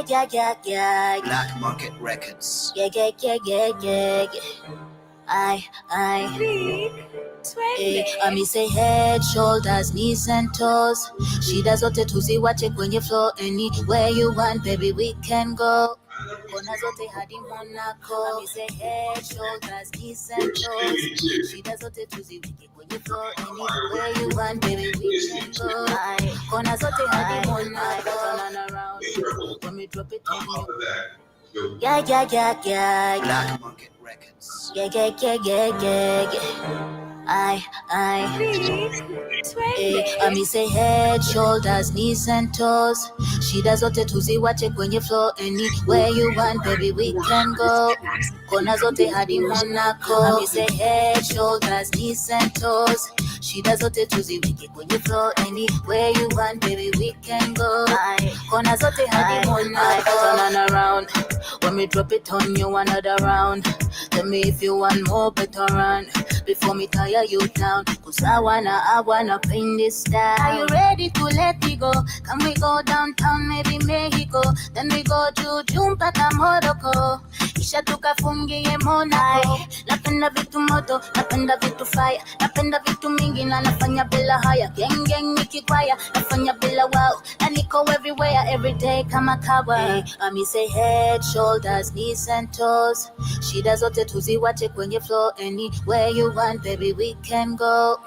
Yeah. Black Market Records. Yeah. I me say head, shoulders, knees and toes. She does what to see what check when you flow. Anywhere you want, baby, we can go. Kona zote hadi Monaco. Me say head, shoulders, knees and toes. She does what to see when you flow. Anywhere you want, baby, we can go. Kona zote hadi Monaco. Turn around when me drop it on you. Yeah. Black Market Records. Yeah. I me say head, shoulders, knees and toes. She does what to see what check when you flow. Anywhere you want, baby, we can go. Kona zote hadi Monaco. Me say head, shoulders, knees and toes. She does what to see when you flow. Anywhere you want, baby, we can go. Kona zote hadi Monaco. Turn around when me drop it on you another round. Tell me if you want more, better run before me tire you down. Cause I wanna paint this style. Are you ready to let me go? Can we go downtown, maybe Mexico? Then we go to Jumpaka, Morocco. Kisha tukafungie Monaco. Napenda vitu moto, napenda vitu fire. Napenda vitu mingi na nafanya bila haya. Gang nikikwaya, nafanya bila wow. Na niko everywhere, every day kama kawa. Me say head, shoulders, knees and toes. She does what to see what check when you flow. Anywhere you want, baby, we can go.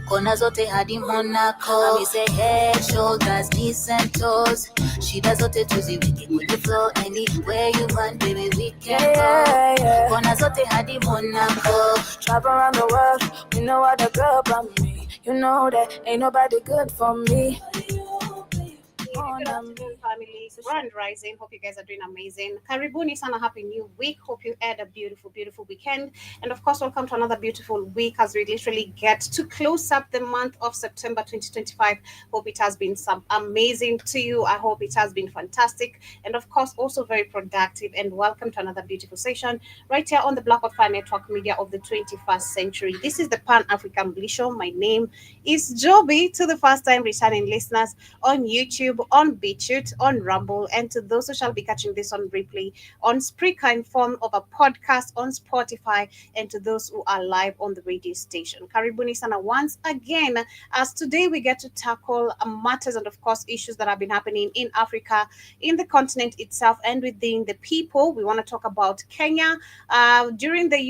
Kona zote hadi Monaco. Me say head, shoulders, knees and toes. She does what to see when you flow. Anywhere you want, baby, we can go. Kona zote hadi Monaco. Travel around the world, you know what a girl about me. You know that ain't nobody good for me. Good afternoon, family. Grand Rising. Hope you guys are doing amazing. Karibuni sana, happy new week. Hope you had a beautiful weekend. And of course, welcome to another beautiful week as we literally get to close up the month of September 2025. Hope it has been some amazing to you. I hope it has been fantastic. And of course, also very productive. And welcome to another beautiful session right here on the Black Fire Network Media of the 21st century. This is the Pan-African Bliss Show. My name is Joby. To the first time returning listeners on YouTube, on BitChute, on Rumble, and to those who shall be catching this on replay on Spreaker in form of a podcast on Spotify, and to those who are live on the radio station. Karibuni sana once again, as today we get to tackle matters and of course issues that have been happening in Africa, in the continent itself, and within the people. We want to talk about Kenya. During the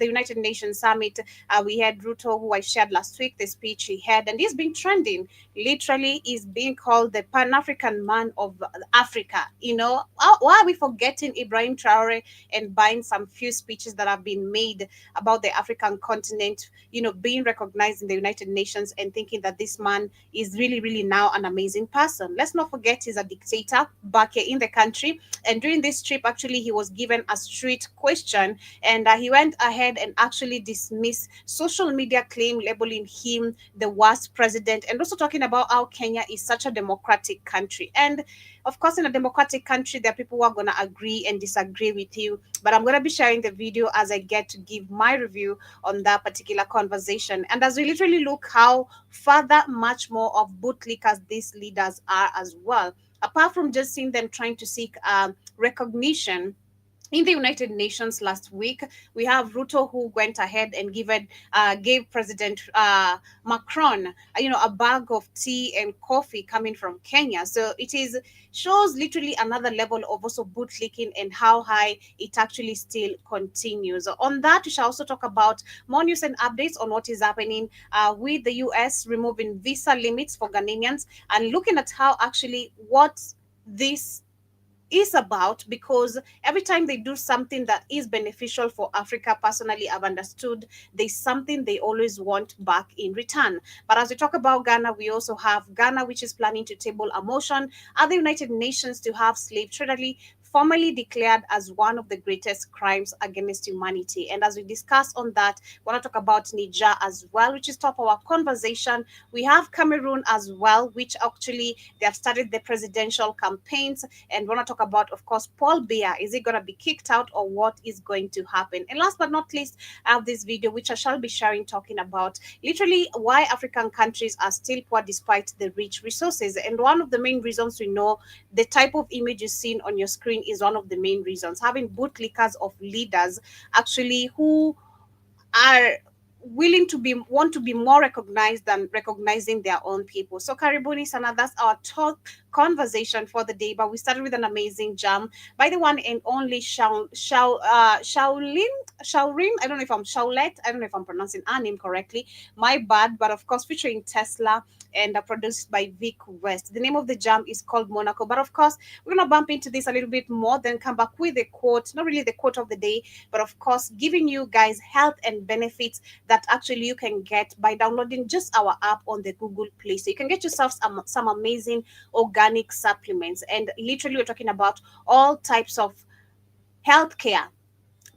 United Nations Summit, we had Ruto, who I shared last week, the speech he had, and he's been trending. Literally is being called the Pan-African man of Africa. You know, why are we forgetting Ibrahim Traore and buying some few speeches that have been made about the African continent, you know, being recognized in the United Nations, and thinking that this man is really now an amazing person? Let's not forget he's a dictator back here in the country. And during this trip, actually, he was given a street question, and he went ahead and actually dismissed social media claim labeling him the worst president, and also talking about how Kenya is such a democratic country. And of course, in a democratic country, there are people who are going to agree and disagree with you. But I'm going to be sharing the video as I get to give my review on that particular conversation. And as we literally look how further, much more of bootlickers these leaders are as well, apart from just seeing them trying to seek recognition in the United Nations last week. We have Ruto, who went ahead and gave President Macron, a bag of tea and coffee coming from Kenya. So shows literally another level of also bootlicking and how high it actually still continues. On that, we shall also talk about more news and updates on what is happening with the US removing visa limits for Ghanaians, and looking at how actually what this is about, because every time they do something that is beneficial for Africa, personally, I've understood there's something they always want back in return. But as we talk about Ghana, we also have Ghana, which is planning to table a motion at the United Nations to have slave trade formally declared as one of the greatest crimes against humanity. And as we discuss on that, we want to talk about Niger as well, which is top of our conversation. We have Cameroon as well, which actually they have started the presidential campaigns, and we want to talk about, of course, Paul Biya. Is he going to be kicked out, or what is going to happen? And last but not least, I have this video which I shall be sharing, talking about literally why African countries are still poor despite the rich resources. And one of the main reasons, we know, the type of image you're seeing on your screen is one of the main reasons. Having bootlickers of leaders actually who are willing to be, want to be more recognized than recognizing their own people. So Karibuni Sana, that's our talk conversation for the day. But we started with an amazing jam by the one and only Shaolin. I don't know if I'm Shaolet. I don't know if I'm pronouncing her name correctly. My bad. But of course, featuring Tesla and produced by Vic West. The name of the jam is called Monaco. But of course, we're gonna bump into this a little bit more, then come back with a quote, not really the quote of the day, but of course, giving you guys health and benefits that actually you can get by downloading just our app on the Google Play. So you can get yourself some amazing organic supplements. And literally, we're talking about all types of healthcare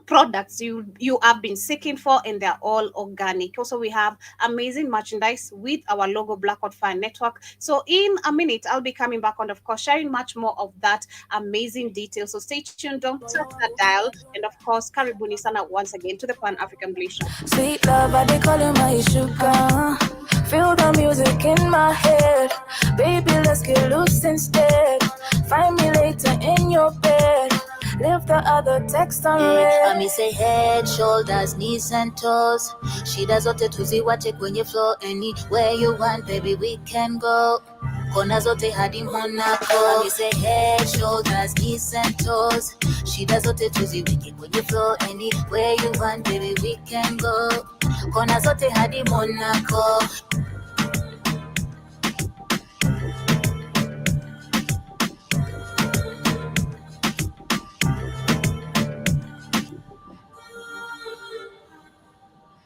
products you have been seeking for, and they're all organic. Also, we have amazing merchandise with our logo, Blackout Fire Network. So in a minute, I'll be coming back on, of course, sharing much more of that amazing detail. So stay tuned, don't touch that dial, and of course, Karibuni Sana once again to the Pan African Blaze Show. Sweet love, I they call you my sugar. Feel the music in my head. Baby, let's get loose instead. Find me later in your bed. Leave the other text on I red. me say head, shoulders, knees and toes. She does zote tuziwache kwenye floor. Anywhere you want, baby, we can go. Kona zote hadi Monaco. Me say head, shoulders, knees and toes. She does zote tuziweke kwenye floor. Anywhere you want, baby, we can go. Kona zote hadi Monaco.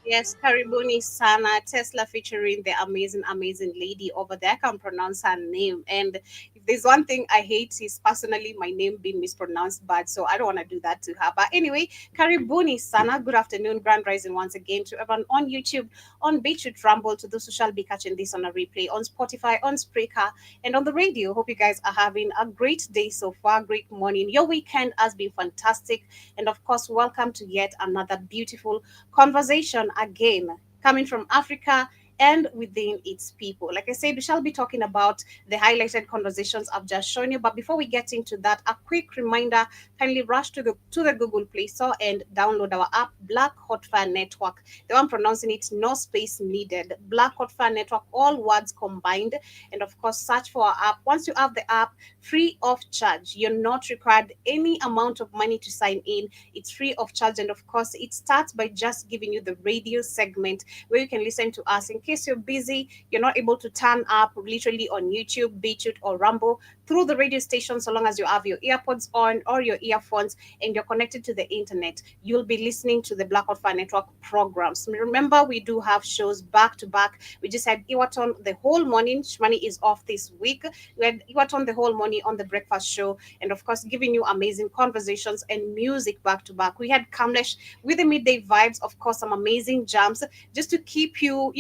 Yes, Karibuni Sana, Tesla featuring the amazing lady over there. I can't pronounce her name. And if there's one thing I hate, is personally my name being mispronounced bad. So I don't want to do that to her. But anyway, Karibuni Sana, good afternoon, Grand Rising once again to everyone on YouTube, on Beachwood Rumble, to those who shall be catching this on a replay, on Spotify, on Spreaker, and on the radio. Hope you guys are having a great day so far, great morning. Your weekend has been fantastic. And of course, welcome to yet another beautiful conversation again, coming from Africa and within its people. Like I said, we shall be talking about the highlighted conversations I've just shown you. But before we get into that, a quick reminder: kindly rush to the Google Play Store and download our app, Black Hot Fire Network. The one pronouncing it, no space needed. Black Hot Fire Network, all words combined. And of course, search for our app. Once you have the app, free of charge. You're not required any amount of money to sign in. It's free of charge. And of course, it starts by just giving you the radio segment where you can listen to us in case you're busy, you're not able to turn up literally on YouTube, BitChute, or Rumble through the radio station. So long as you have your earpods on or your earphones and you're connected to the internet, you'll be listening to the Blackout Fire Network programs. Remember, we do have shows back to back. We just had Iwaton the whole morning. Shmani is off this week. We had Iwaton the whole morning on the breakfast show, and of course, giving you amazing conversations and music back to back. We had Kamlesh with the midday vibes, of course, some amazing jams just to keep you,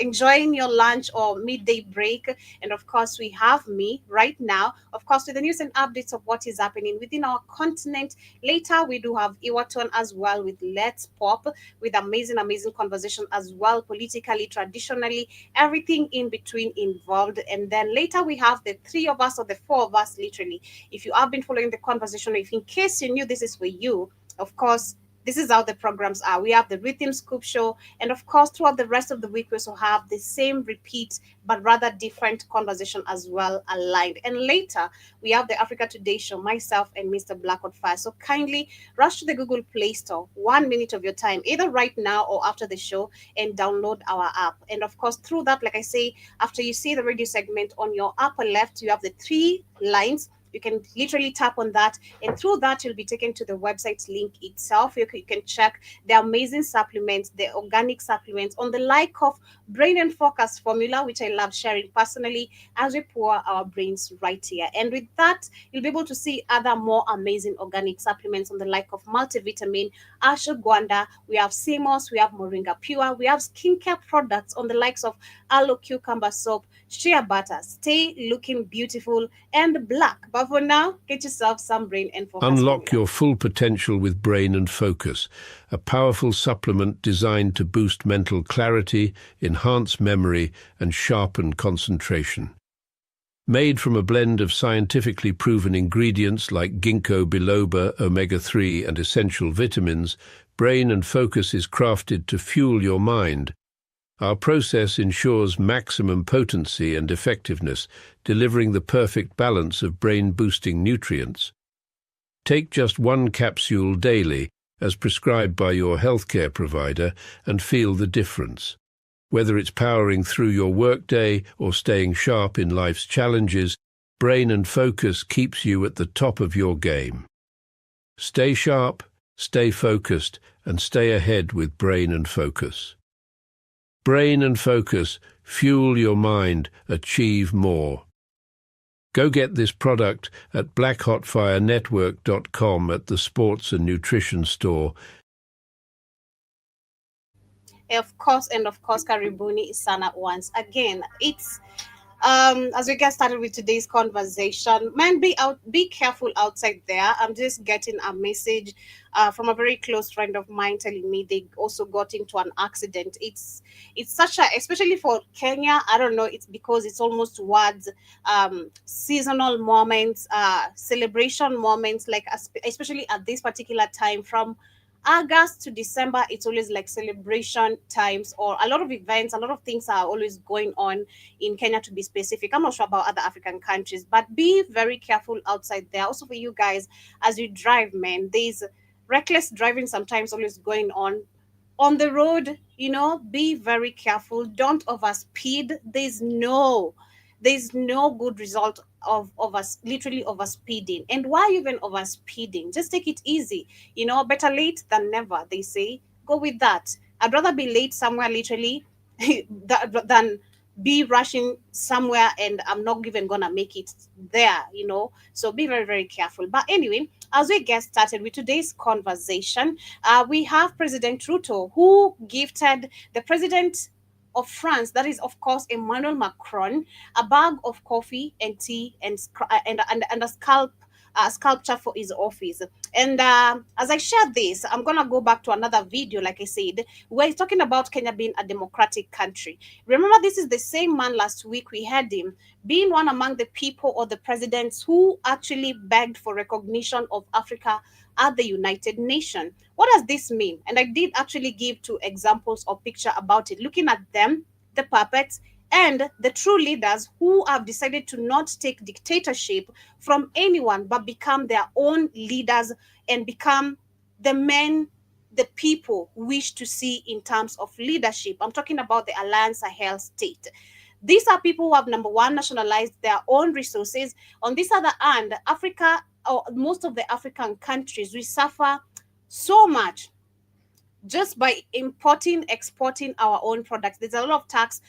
enjoying your lunch or midday break. And of course, we have me right now, of course, with the news and updates of what is happening within our continent. Later, we do have Iwaton as well with Let's Pop, with amazing conversation as well, politically, traditionally, everything in between involved. And then later, we have the three of us or the four of us, literally. If you have been following the conversation, if in case you knew this is for you, of course, this is how the programs are. We have the Rhythm Scoop Show, and of course, throughout the rest of the week, we also have the same repeat, but rather different conversation as well aligned. And later, we have the Africa Today Show, myself and Mr. Blackwood Fire. So kindly rush to the Google Play Store, 1 minute of your time, either right now or after the show, and download our app. And of course, through that, like I say, after you see the radio segment on your upper left, you have the three lines. You can literally tap on that, and through that, you'll be taken to the website link itself. You can check the amazing supplements, the organic supplements on the like of Brain and Focus formula, which I love sharing personally as we pour our brains right here. And with that, you'll be able to see other more amazing organic supplements on the like of multivitamin, ashwagandha, we have CMOS, we have Moringa Pure, we have skincare products on the likes of aloe cucumber soap, shea butter. Stay looking beautiful and black. But for now, get yourself some Brain and Focus Unlock formula. your full potential with Brain and Focus, a powerful supplement designed to boost mental clarity, enhance memory, and sharpen concentration. Made from a blend of scientifically proven ingredients like ginkgo biloba, omega-3, and essential vitamins, Brain and Focus is crafted to fuel your mind. Our process ensures maximum potency and effectiveness, delivering the perfect balance of brain-boosting nutrients. Take just one capsule daily, as prescribed by your healthcare provider, and feel the difference. Whether it's powering through your workday or staying sharp in life's challenges, Brain and Focus keeps you at the top of your game. Stay sharp, stay focused, and stay ahead with Brain and Focus. Brain and Focus, fuel your mind, achieve more. Go get this product at blackhotfirenetwork.com at the Sports and Nutrition Store. Of course, karibuni sana once again. It's as we get started with today's conversation, man, be careful outside there. I'm just getting a message from a very close friend of mine telling me they also got into an accident. It's such a, especially for Kenya, I don't know, it's because it's almost towards seasonal moments, celebration moments, like especially at this particular time from August to December. It's always like celebration times, or a lot of events, a lot of things are always going on in Kenya, to be specific. I'm not sure about other African countries, but be very careful outside there. Also for you guys, as you drive, man, there's reckless driving sometimes always going on the road. Be very careful. Don't overspeed. There's no good result of us literally overspeeding. And why even overspeeding? Just take it easy. Better late than never, they say. Go with that. I'd rather be late somewhere literally than be rushing somewhere and I'm not even gonna make it there. So be very, very careful. But anyway, as we get started with today's conversation, we have President Ruto, who gifted the president of France, that is of course Emmanuel Macron, a bag of coffee and tea and a sculpture for his office. And as I share this, I'm gonna go back to another video, like I said, where he's talking about Kenya being a democratic country. Remember, this is the same man last week we had him being one among the people or the presidents who actually begged for recognition of Africa at the United Nations. What does this mean? And I did actually give 2 examples or picture about it, looking at them, the puppets, and the true leaders who have decided to not take dictatorship from anyone, but become their own leaders and become the men the people wish to see in terms of leadership. I'm talking about the Alliance Sahel state. These are people who have, number one, nationalized their own resources. On this other hand, Africa, or most of the African countries, we suffer so much just by exporting our own products. There's a lot of tax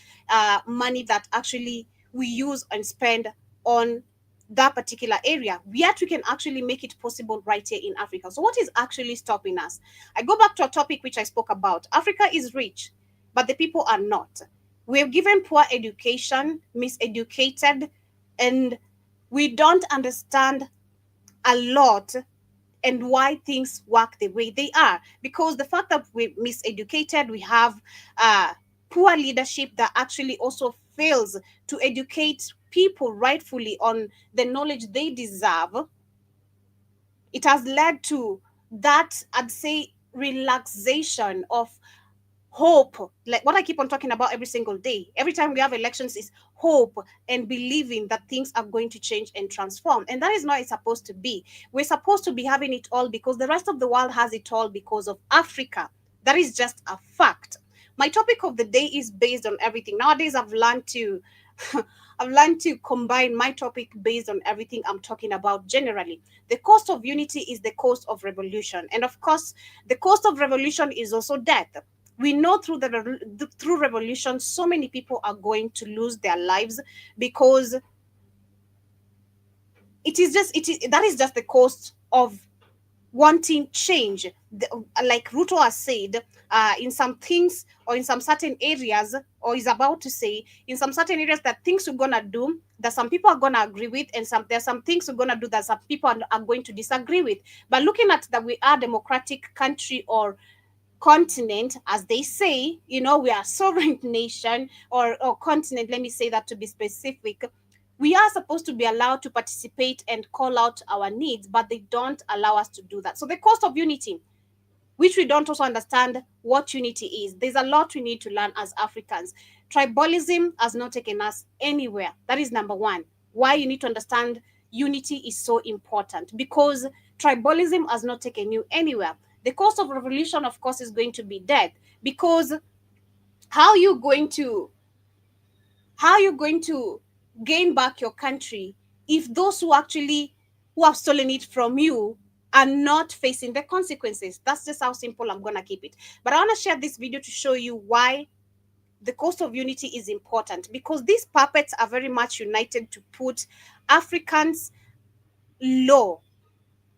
money that actually we use and spend on that particular area. Yet we can actually make it possible right here in Africa. So what is actually stopping us? I go back to a topic which I spoke about. Africa is rich, but the people are not. We're given poor education, miseducated, and we don't understand a lot and why things work the way they are. Because the fact that we're miseducated, we have poor leadership that actually also fails to educate people rightfully on the knowledge they deserve. It has led to that, I'd say, relaxation of hope, like what I keep on talking about every single day. Every time we have elections is hope and believing that things are going to change and transform. And that is not it's supposed to be. We're supposed to be having it all because the rest of the world has it all because of Africa. That is just a fact. My topic of the day is based on everything. Nowadays, I've learned to I've learned to combine my topic based on everything I'm talking about generally. The cost of unity is the cost of revolution. And of course, the cost of revolution is also death. We know through revolution, so many people are going to lose their lives because that is just the cost of wanting change. Like Ruto has said, in some things or in some certain areas, or is about to say, in some certain areas that things we're gonna do that some people are gonna agree with, and there's some things we're gonna do that some people are going to disagree with. But looking at that we are a democratic country or continent, as they say, we are a sovereign nation or continent, let me say that to be specific. We are supposed to be allowed to participate and call out our needs, but they don't allow us to do that. So the cost of unity, which we don't also understand what unity is. There's a lot we need to learn as Africans. Tribalism has not taken us anywhere. That is number one. Why you need to understand unity is so important, because tribalism has not taken you anywhere. The cost of revolution, of course, is going to be death, because how are you going to gain back your country if those who have stolen it from you are not facing the consequences? That's just how simple I'm gonna keep it. But I want to share this video to show you why the cost of unity is important, because these puppets are very much united to put Africans low.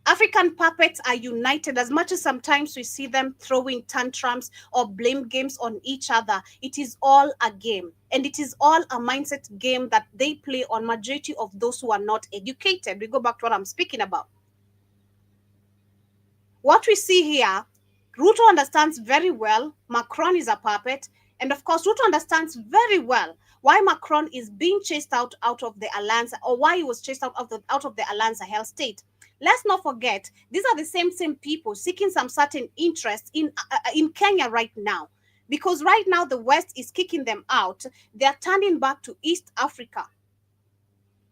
African puppets are united. As much as sometimes we see them throwing tantrums or blame games on each other, it is all a game. And it is all a mindset game that they play on majority of those who are not educated. We go back to what I'm speaking about. What we see here, Ruto understands very well Macron is a puppet. And of course, Ruto understands very well why Macron is being chased out of the alliance, or why he was chased out of the Alliance Sahel state. Let's not forget, these are the same people seeking some certain interest in Kenya right now. Because right now the West is kicking them out. They're turning back to East Africa.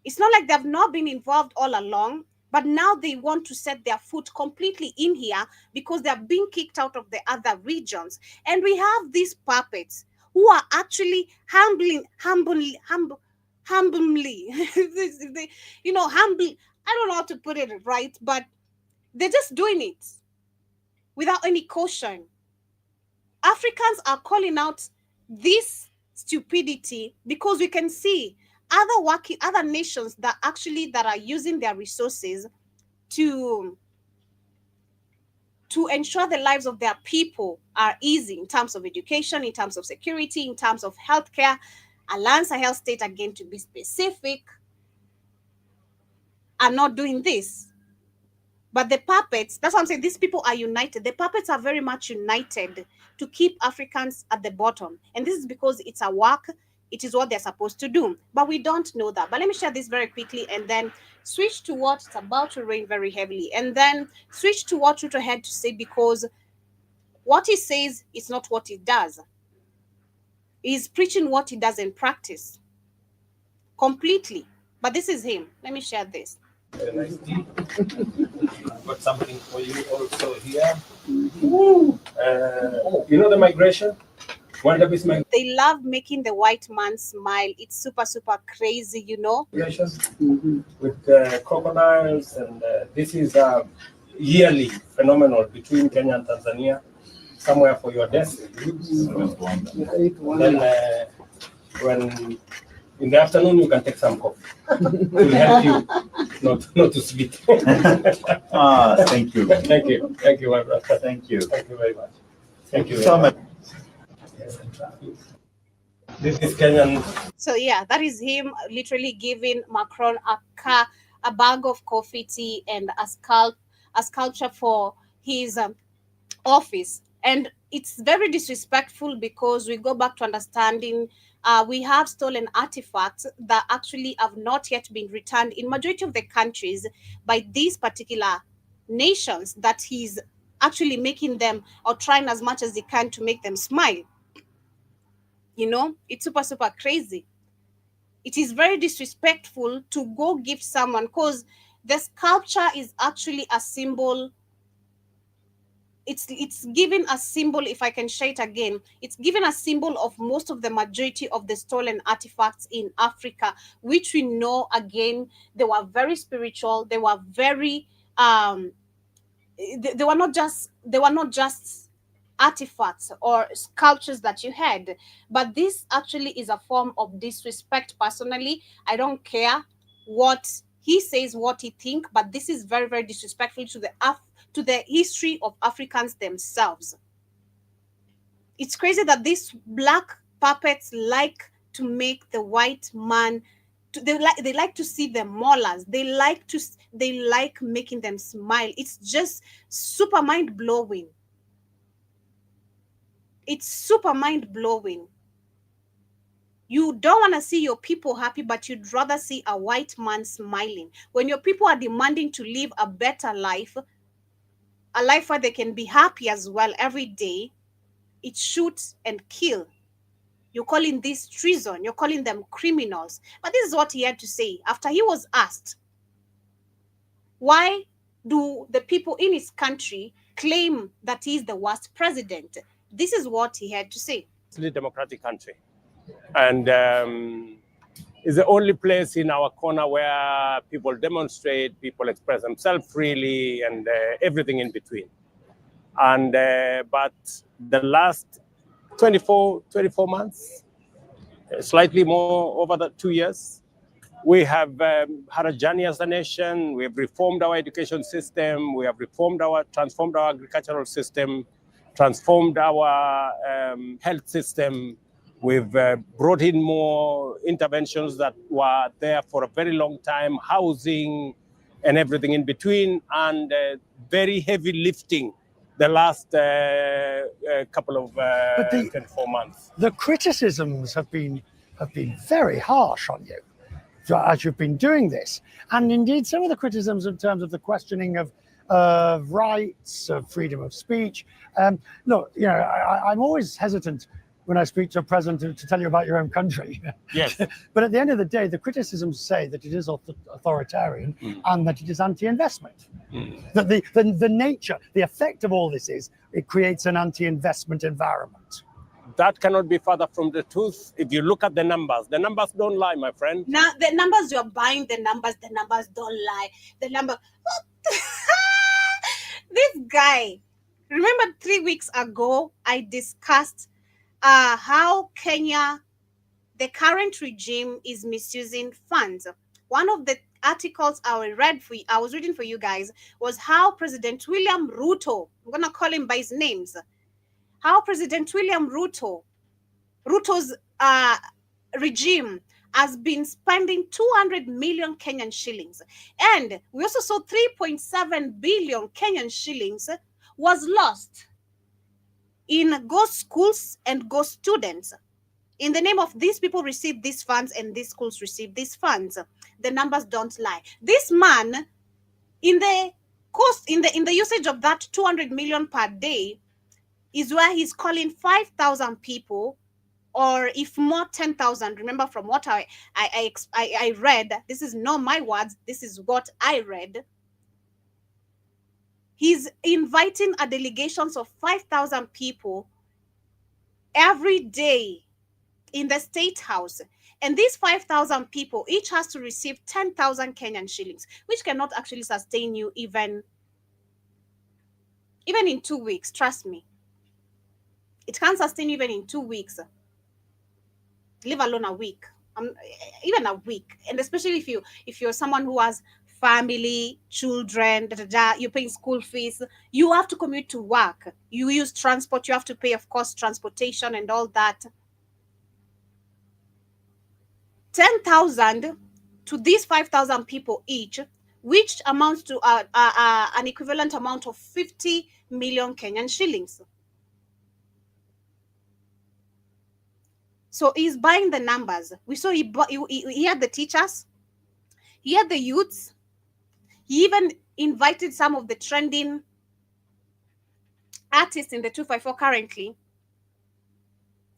It's not like they've not been involved all along, but now they want to set their foot completely in here because they're being kicked out of the other regions. And we have these puppets who are actually humbly, I don't know how to put it right, but they're just doing it without any caution. Africans are calling out this stupidity because we can see other nations that are using their resources to ensure the lives of their people are easy in terms of education, in terms of security, in terms of healthcare. Alliance Sahel state, again, to be specific, are not doing this. But the puppets, that's what I'm saying, these people are united. The puppets are very much united to keep Africans at the bottom. And this is because it's a work, it is what they're supposed to do. But we don't know that. But let me share this very quickly and then switch to what's about to rain very heavily. And then switch to what Ruto had to say, because what he says is not what he does. He's preaching what he doesn't practice completely. But this is him. Let me share this. Nice tea. Got something for you also here. The migration? They love making the white man smile. It's super, super crazy, Migration with crocodiles, and this is a yearly phenomenon between Kenya and Tanzania, somewhere for your desk. Then when in the afternoon you can take some coffee. It will help you not to sleep. Thank you. Thank you, my brother. Thank you. Thank you very much. Thank you so much. This is Kenyan. So yeah, that is him literally giving Macron a bag of coffee, tea, and a sculpture for his office. And it's very disrespectful, because we go back to understanding we have stolen artifacts that actually have not yet been returned in majority of the countries by these particular nations that he's actually making them, or trying as much as he can to make them smile. It's super, super crazy. It is very disrespectful to go give someone, because the sculpture is actually a symbol it's given a symbol, if I can share it again, it's given a symbol of most of the majority of the stolen artifacts in Africa, which we know, again, they were very spiritual, they were very they were not just artifacts or sculptures that you had, but this actually is a form of disrespect. Personally, I don't care what he says, what he think, but this is very, very disrespectful to the history of Africans themselves. It's crazy that these black puppets like to make the white man they like to see the molars, they like making them smile. It's just super mind blowing. It's super mind blowing. You don't want to see your people happy, but you'd rather see a white man smiling. When your people are demanding to live a better life, a life where they can be happy as well every day, it's shoot and kill. You're calling this treason. You're calling them criminals. But this is what he had to say after he was asked, why do the people in his country claim that he's the worst president? This is what he had to say. It's a democratic country. And it's the only place in our corner where people demonstrate, people express themselves freely, and everything in between. And but the last 24 months, slightly more over the 2 years, we have had a journey as a nation. We have reformed our education system. We have transformed our agricultural system, transformed our health system. We've brought in more interventions that were there for a very long time, housing and everything in between, and very heavy lifting the last couple of 24 months. The criticisms have been very harsh on you as you've been doing this, and indeed some of the criticisms in terms of the questioning of rights, of freedom of speech. Look, I'm always hesitant when I speak to a president to tell you about your own country. Yes. But at the end of the day, the criticisms say that it is authoritarian and that it is anti-investment. That the nature, the effect of all this is it creates an anti-investment environment. That cannot be further from the truth. If you look at the numbers don't lie, my friend. Now, the numbers you're buying, the numbers don't lie. This guy, remember 3 weeks ago, I discussed how Kenya, the current regime, is misusing funds. One of the articles I was reading for you guys was how President William Ruto, I'm going to call him by his names, how President William Ruto's regime has been spending 200 million Kenyan shillings. And we also saw 3.7 billion Kenyan shillings was lost in ghost schools and ghost students. In the name of these people receive these funds and these schools receive these funds. The numbers don't lie. This man, in the usage of that 200 million per day, is where he's calling 5,000 people, or if more, 10,000. Remember, from what I read, this is not my words, this is what I read. He's inviting a delegation of 5,000 people every day in the State House. And these 5,000 people each has to receive 10,000 Kenyan shillings, which cannot actually sustain you even in 2 weeks. Trust me. It can't sustain even in 2 weeks, leave alone a week, even a week. And especially if you're someone who has family, children, you're paying school fees, you have to commute to work, you use transport, you have to pay, of course, transportation and all that. 10,000 to these 5,000 people each, which amounts to an equivalent amount of 50 million Kenyan shillings. So he's buying the numbers. We saw he had the teachers, he had the youths, he even invited some of the trending artists in the 254 currently,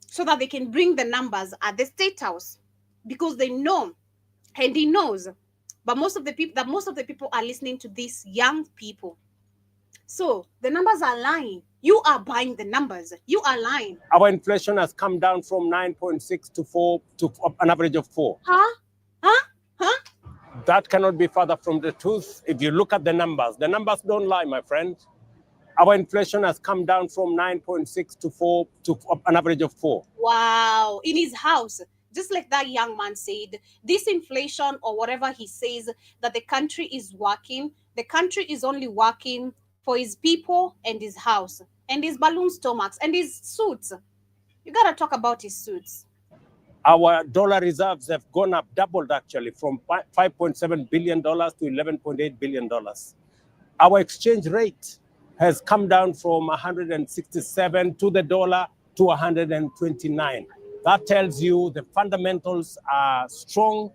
so that they can bring the numbers at the State House, because they know, and he knows, but most of the people are listening to these young people. So the numbers are lying. You are buying the numbers. You are lying. Our inflation has come down from 9.6 to 4 to an average of 4. Huh? That cannot be further from the truth. If you look at the numbers don't lie, my friend. Our inflation has come down from 9.6 to 4 to an average of 4. Wow. In his house, just like that young man said, this inflation or whatever he says that the country is working, the country is only working for his people and his house and his balloon stomachs and his suits. You got to talk about his suits. Our dollar reserves have gone up, doubled actually, from $5.7 billion to $11.8 billion. Our exchange rate has come down from 167 to the dollar to 129. That tells you the fundamentals are strong.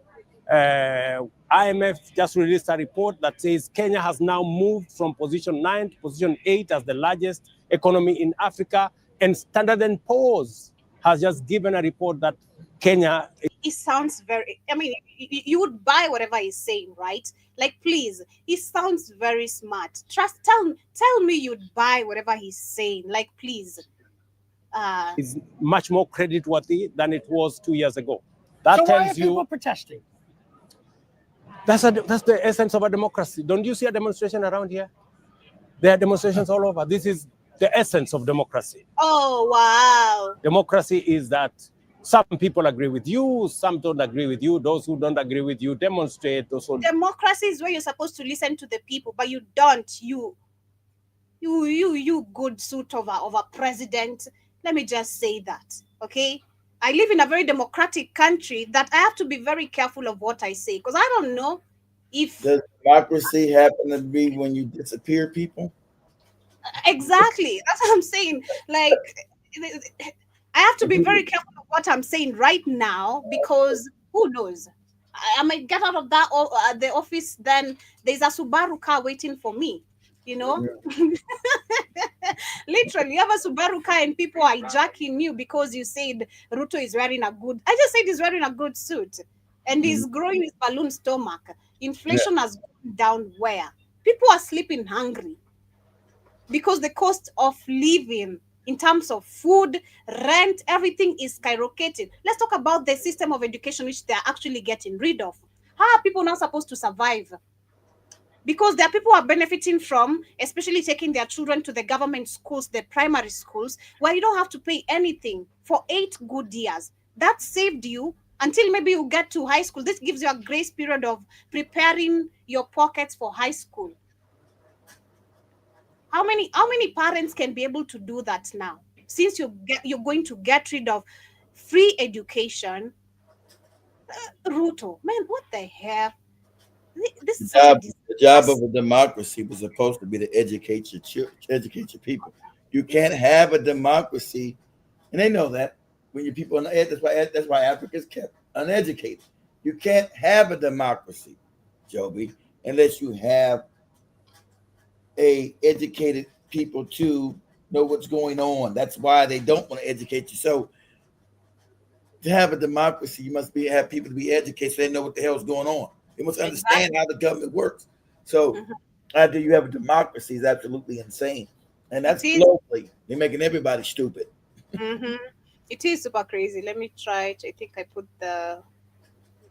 IMF just released a report that says Kenya has now moved from position 9 to position 8 as the largest economy in Africa. And Standard & Poor's has just given a report that Kenya... It sounds very... I mean, you would buy whatever he's saying, right? Like, please, he sounds very smart. Tell me you'd buy whatever he's saying. Like, please. Is much more creditworthy than it was 2 years ago. That so tells why are you people protesting? That's the essence of a democracy. Don't you see a demonstration around here? There are demonstrations all over. This is the essence of democracy. Oh, wow. Democracy is that some people agree with you, some don't agree with you. Those who don't agree with you demonstrate. Democracy is where you're supposed to listen to the people, but you don't. You good suit of a president. Let me just say that, okay? I live in a very democratic country that I have to be very careful of what I say because I don't know if... Does democracy happen to be when you disappear people? Exactly. That's what I'm saying. Like, I have to be very careful of what I'm saying right now because who knows? I might get out of that the office, then there's a Subaru car waiting for me. You know, literally, you have a Subaru car and people are hijacking you because you said Ruto is wearing a good. I just said he's wearing a good suit and he's growing his balloon stomach. Inflation has gone down where people are sleeping hungry because the cost of living in terms of food, rent, everything is skyrocketing. Let's talk about the system of education which they are actually getting rid of. How are people not supposed to survive? Because there are people who are benefiting from, especially taking their children to the government schools, the primary schools, where you don't have to pay anything for 8 good years. That saved you until maybe you get to high school. This gives you a grace period of preparing your pockets for high school. How many parents can be able to do that now? Since you're going to get rid of free education, Ruto, man, what the hell? This is the job of a democracy was supposed to be to educate your people. You can't have a democracy, and they know that when your people. That's why Africa's kept uneducated. You can't have a democracy, Joby, unless you have a educated people to know what's going on. That's why they don't want to educate you. So to have a democracy, you must have people to be educated so they know what the hell's going on. They must understand how the government works. So after you have a democracy is absolutely insane. And that's globally. They're making everybody stupid. It is super crazy. Let me try it. I think I put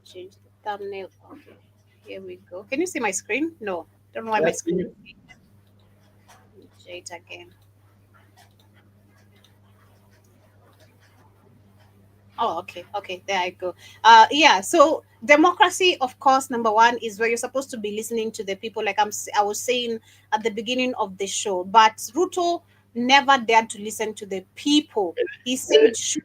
change the thumbnail. Okay, here we go. Can you see my screen? No, don't know why my screen is changed. Let me try it again. Oh, okay, there I go. Yeah, so democracy, of course, number one is where you're supposed to be listening to the people, like I was saying at the beginning of the show. But Ruto never dared to listen to the people. He said shoot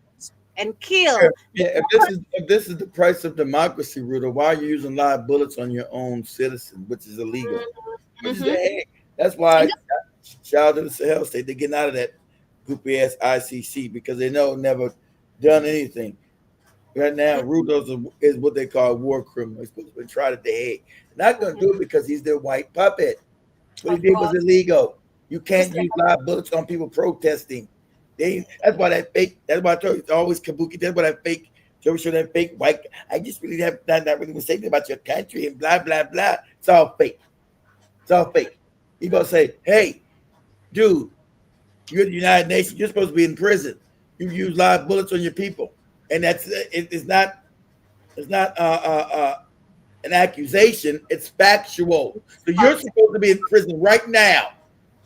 and kill. Yeah, if this is the price of democracy, Ruto, why are you using live bullets on your own citizen, which is illegal? That's why shout out to the Sahel State. They're getting out of that goopy ass ICC because they know never done anything. Right now, Ruto is what they call a war criminal. He's supposed to be tried at the Hague. Not going to do it because he's their white puppet. What he did was illegal. You can't use live bullets on people protesting. That's why that fake. That's why I told you it's always kabuki. That's why that fake. Show that fake white. I just really have not really was saying about your country and blah blah blah. It's all fake. It's all fake. You gonna say, hey, dude, you're the United Nations. You're supposed to be in prison. You use live bullets on your people, and it's not an accusation. It's factual. So you're supposed to be in prison right now.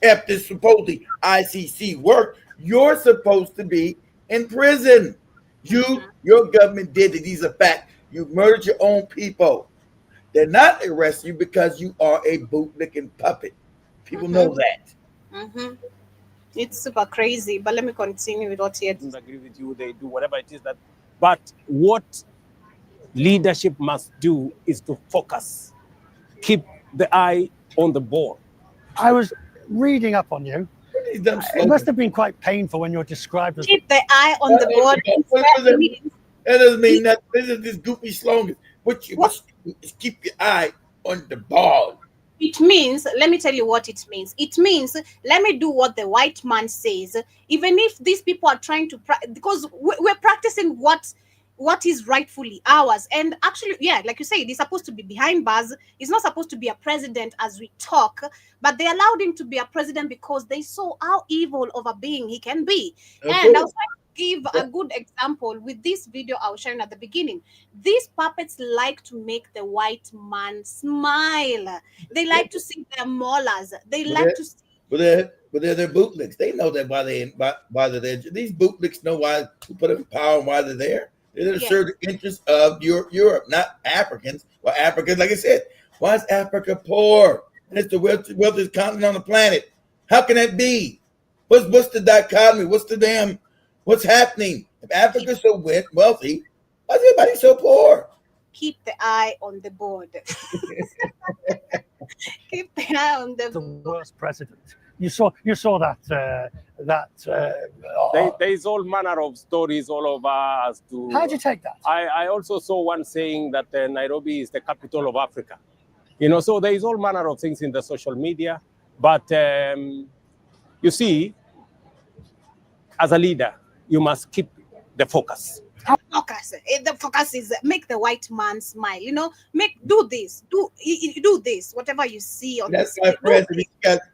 After supposedly ICC work, you're supposed to be in prison. Your government did it. These are facts. You murdered your own people. They're not arresting you because you are a bootlicking puppet. People know that. It's super crazy, but let me continue with what you I agree with you. They do whatever it is that, but what leadership must do is to focus, keep the eye on the ball. I was reading up on you. It must have been quite painful when you're described as keep the eye on the board. That doesn't mean nothing. This is this goofy slogan. What you must do is keep your eye on the ball. It means, let me tell you what it means. It means, let me do what the white man says, even if these people are trying to, because we're practicing what is rightfully ours. And actually, yeah, like you say, he's supposed to be behind bars. He's not supposed to be a president as we talk, but they allowed him to be a president because they saw how evil of a being he can be. And I was trying to give a good example with this video I was showing at the beginning. These puppets like to make the white man smile. They like to see their molars. They like to see. But they're bootlicks. They know that why they're there. These bootlicks know why to put them in power and why they're there. They're there to serve the interests of Europe, not Africans. Well, Africans, like I said, why is Africa poor? And it's the wealthiest continent on the planet. How can that be? What's the dichotomy? What's happening? If Africa's so wealthy, why is everybody so poor? Keep the eye on the board. Keep the eye on the worst president. You saw that there is all manner of stories all over as to. How did you take that? I also saw one saying that Nairobi is the capital of Africa. So there is all manner of things in the social media. But you see, as a leader, you must keep the focus. Focus. The focus is make the white man smile. Do this, do this. Whatever you see on that's the why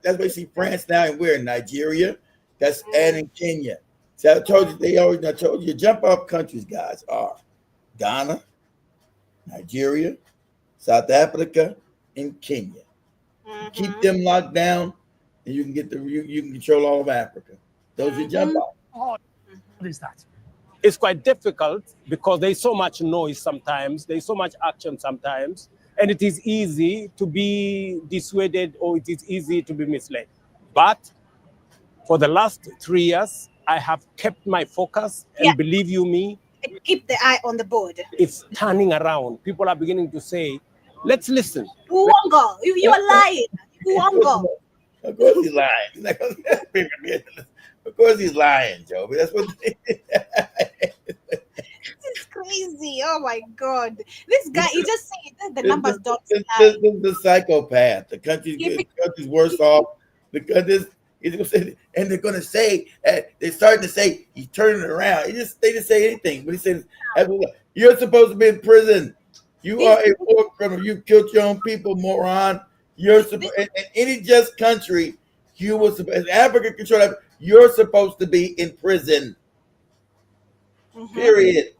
that's why you see France now, and we're in Nigeria. That's and in Kenya. So I told you, jump off countries, guys, are Ghana, Nigeria, South Africa, and Kenya. Keep them locked down, and you can get you can control all of Africa. Those you jump off. What is that? It's quite difficult because there's so much noise sometimes, there's so much action sometimes, and it is easy to be dissuaded or it is easy to be misled. But for the last 3 years, I have kept my focus, and believe you me, keep the eye on the board. It's turning around. People are beginning to say, let's listen. Uongo, you are lying. Uongo. Of course he's lying. Of course he's lying, Joe. That's what This is crazy. Oh my God. This guy, he just said the numbers don't lie. The psychopath. The country's worse off because and they're gonna say they're starting to say he's turning it around. They just say anything. But he says, you're supposed to be in prison. You are a war criminal. You killed your own people, moron. You're supposed in any just country, you was supposed Africa control Africa, you're supposed to be in prison. Period.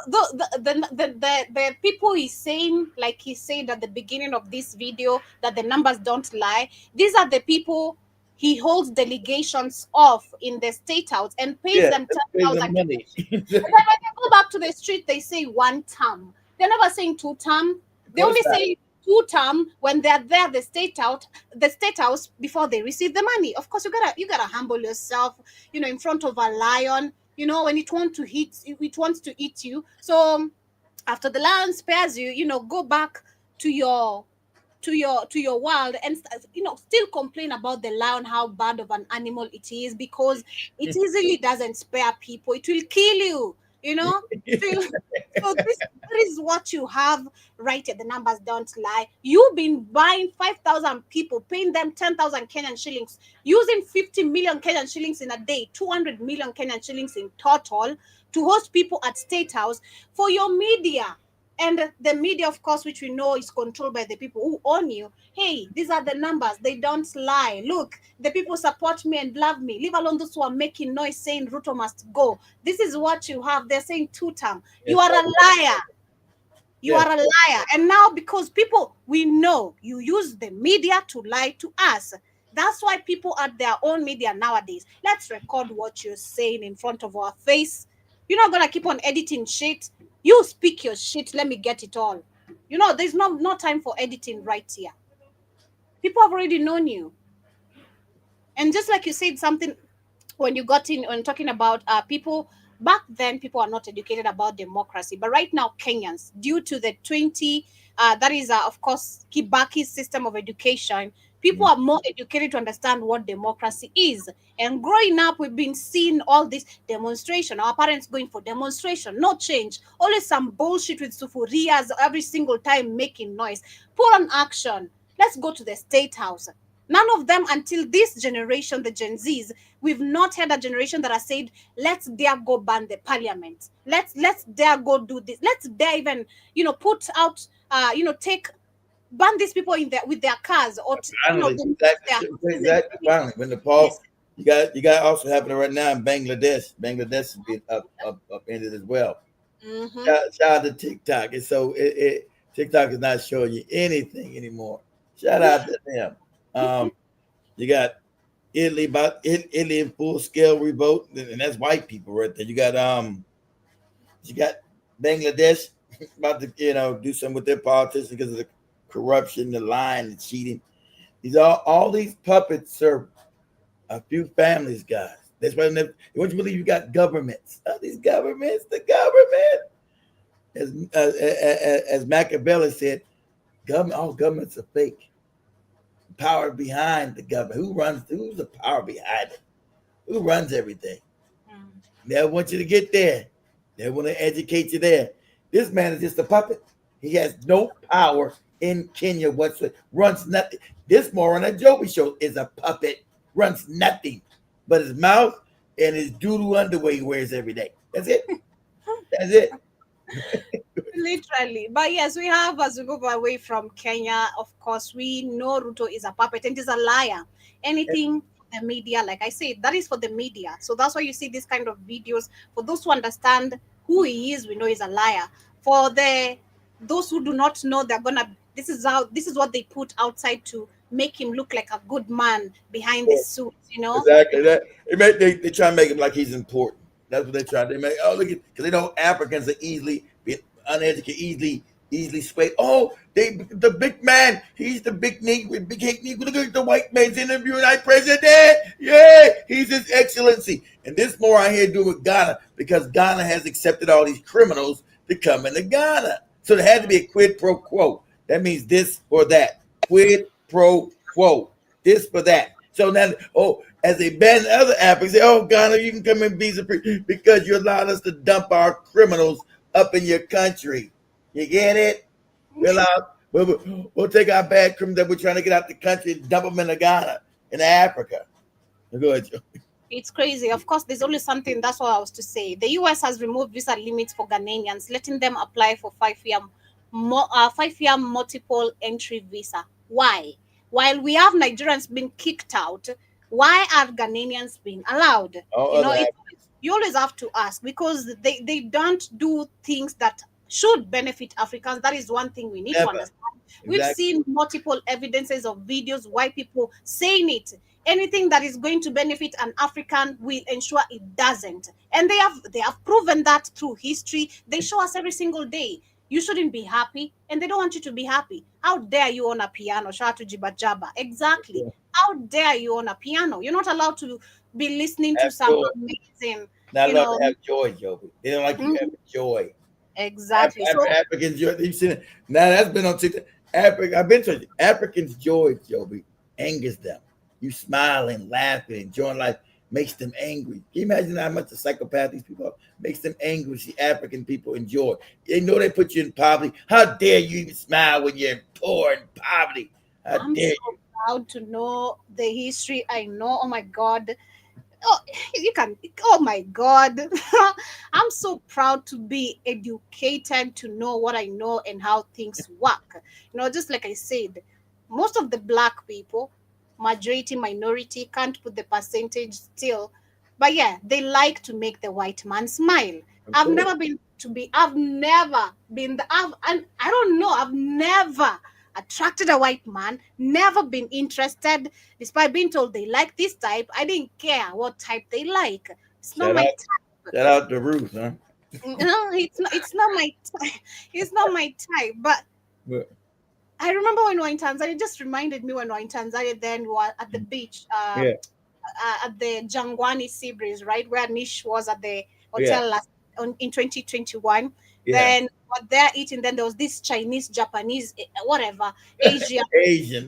The people he's saying, like he said at the beginning of this video, that the numbers don't lie. These are the people he holds delegations of in the state house and pays them 10,000 money. When they go back to the street, they say 1 term. They're never saying 2 term. They only say 2 term when they're there, the state house before they receive the money. Of course, you gotta humble yourself, in front of a lion. When it wants to eat you. So after the lion spares you, go back to your world and still complain about the lion, how bad of an animal it is, because it easily doesn't spare people. It will kill you. So this is what you have right here. The numbers don't lie. You've been buying 5,000 people, paying them 10,000 Kenyan shillings, using 50 million Kenyan shillings in a day, 200 million Kenyan shillings in total, to host people at State House for your media. And the media, of course, which we know is controlled by the people who own you. Hey, these are the numbers. They don't lie. Look, the people support me and love me. Leave alone those who are making noise saying Ruto must go. This is what you have. They're saying two-term. You are a liar. You are a liar. And now, because people, we know you use the media to lie to us. That's why people at their own media nowadays. Let's record what you're saying in front of our face. You're not going to keep on editing shit. You speak your shit. Let me get it all. You know, there's no time for editing right here. People have already known you. And just like you said something when you got in when talking about people back then, people are not educated about democracy, but right now Kenyans, due to the 20 that is of course Kibaki's system of education, people are more educated to understand what democracy is. And growing up, we've been seeing all this demonstration, our parents going for demonstration, no change, always some bullshit with sufurias every single time making noise. Put on action. Let's go to the state house. None of them until this generation, the Gen Zs, we've not had a generation that has said, let's dare go ban the parliament. Let's dare go do this. Let's dare even, put out, take ban these people in with their cars or Finally, when Nepal, you got also happening right now in Bangladesh. Bangladesh is being up in it as well. Mm-hmm. Shout out to TikTok. And so TikTok is not showing you anything anymore. Shout out to them. You got Italy in full scale revolt, and that's white people right there. You got Bangladesh about to do something with their politicians because of the corruption, the lying, the cheating. These all these puppets serve a few families, guys. That's why you want to believe you got governments. These governments, the government, as Machiavelli said, all governments are fake. Power behind the government. Who's the power behind it? Who runs everything? They want you to get there. They want to educate you there. This man is just a puppet. He has no power in Kenya whatsoever. Runs nothing. This moron at Joby Show is a puppet. Runs nothing but his mouth and his doodoo underwear he wears every day. That's it. That's it. Literally. But yes, we have, as we move away from Kenya, of course, we know Ruto is a puppet and is a liar. Anything the media, like I said, that is for the media. So that's why you see this kind of videos. For those who understand who he is, we know he's a liar. For those who do not know, this is what they put outside to make him look like a good man behind the suit, Exactly. They try to make him like he's important. That's what they try. They make look at because they know Africans are easily uneducated, easily swayed. Oh, the big man, he's the big Negro, big Negro. Look at the white man's interviewing our president. Yeah, he's His Excellency. And this more I hear do with Ghana because Ghana has accepted all these criminals to come into Ghana. So there had to be a quid pro quo. That means this or that. Quid pro quo. This for that. So now, as they ban other Africans, say, Ghana, you can come in visa free because you allowed us to dump our criminals up in your country. You get it? We'll take our bad criminals that we're trying to get out the country and dump them into Ghana, in Africa. Go ahead, Joe. It's crazy. Of course, there's only something. That's what I was to say. The US has removed visa limits for Ghanaians, letting them apply for 5-year multiple entry visa. Why? While we have Nigerians being kicked out, why are Ghanaians being allowed? You always have to ask because they don't do things that should benefit Africans. That is one thing we need to understand. Exactly. We've seen multiple evidences of videos, white people saying it. Anything that is going to benefit an African will ensure it doesn't. And they have proven that through history. They show us every single day. You shouldn't be happy, and they don't want you to be happy. How dare you own a piano? Shout out to Jiba Jaba. Exactly. Yeah. How dare you own a piano? You're not allowed to be listening to some amazing. Not allowed to have joy, Joby. They don't like you having joy. Exactly. Africans joy. You've seen it. Now that's been on TikTok. I've been to Africans' joy, Joby, angers them. You smiling, laughing, enjoying life makes them angry. Can you imagine how much a psychopath these people are? Makes them angry. See African people enjoy. They know they put you in poverty. How dare you even smile when you're poor and poverty? I'm so proud to know the history. I know, oh my God, Oh, you can. Oh my God. I'm so proud to be educated, to know what I know and how things work. Just like I said, most of the black people, majority, minority, can't put the percentage still. But yeah, they like to make the white man smile. I've never been to be, I've never been, and I don't know, I've never attracted a white man, never been interested. Despite being told they like this type, I didn't care what type they like. It's not Shout my out, type. shout out to Ruth, huh? No, it's not my type. It's not my type. But But- I remember when we were in Tanzania, it just reminded me when we were in Tanzania, then we were at the beach, Yeah. at the Jangwani Sea Breeze, right? Where Nish was at the Yeah. hotel in 2021. Yeah. Then what they're eating, then there was this Chinese, Japanese, whatever, Asian.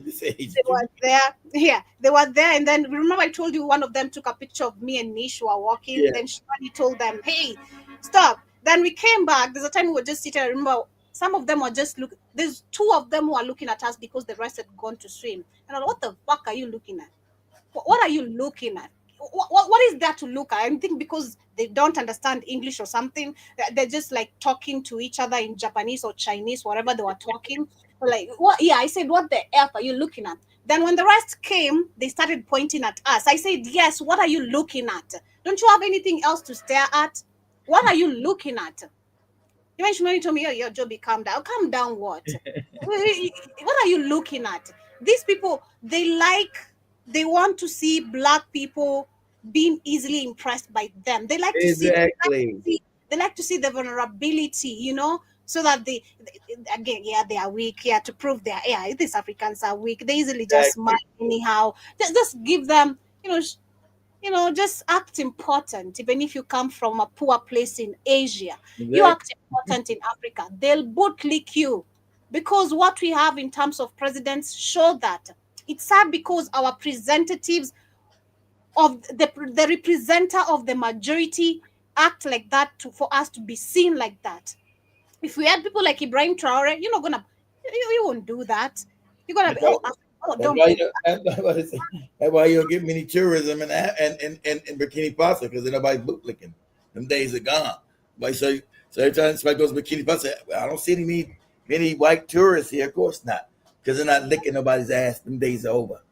This Asian. They were there. Yeah, they were there. And then remember, I told you one of them took a picture of me and Nish were walking. Yeah. Then Shani told them, "Hey, stop." Then we came back. There's a time we were just sitting. I remember some of them were just looking. There's two of them who are looking at us because the rest had gone to swim. And I'm like, what the fuck are you looking at? What are you looking at? What is there to look at? I think because they don't understand English or something, they're just like talking to each other in Japanese or Chinese, whatever they were talking. Like, what? Yeah, I said, what the F are you looking at? Then when the rest came, they started pointing at us. I said, yes, what are you looking at? Don't you have anything else to stare at? What are you looking at? Eventually told me, yo, Joby, calm down. Calm down what? What are you looking at? These people, they want to see black people being easily impressed by them. They like to Exactly. they like to see the vulnerability, so that again, yeah, they are weak. Yeah, to prove these Africans are weak. They easily just smile anyhow. Just give them, just act important. Even if you come from a poor place in Asia, you act important in Africa. They'll both lick you, because what we have in terms of presidents show that. It's sad because our representatives of the representative of the majority act like that for us to be seen like that. If we had people like Ibrahim Traore, you're not gonna, you won't do that. You're gonna be, that's why you don't get many tourism in Burkina Faso, because nobody's bootlicking. Them days are gone. But so every time somebody goes to Burkina Faso, I don't see many white tourists here. Of course not, because they're not licking nobody's ass. Them days are over.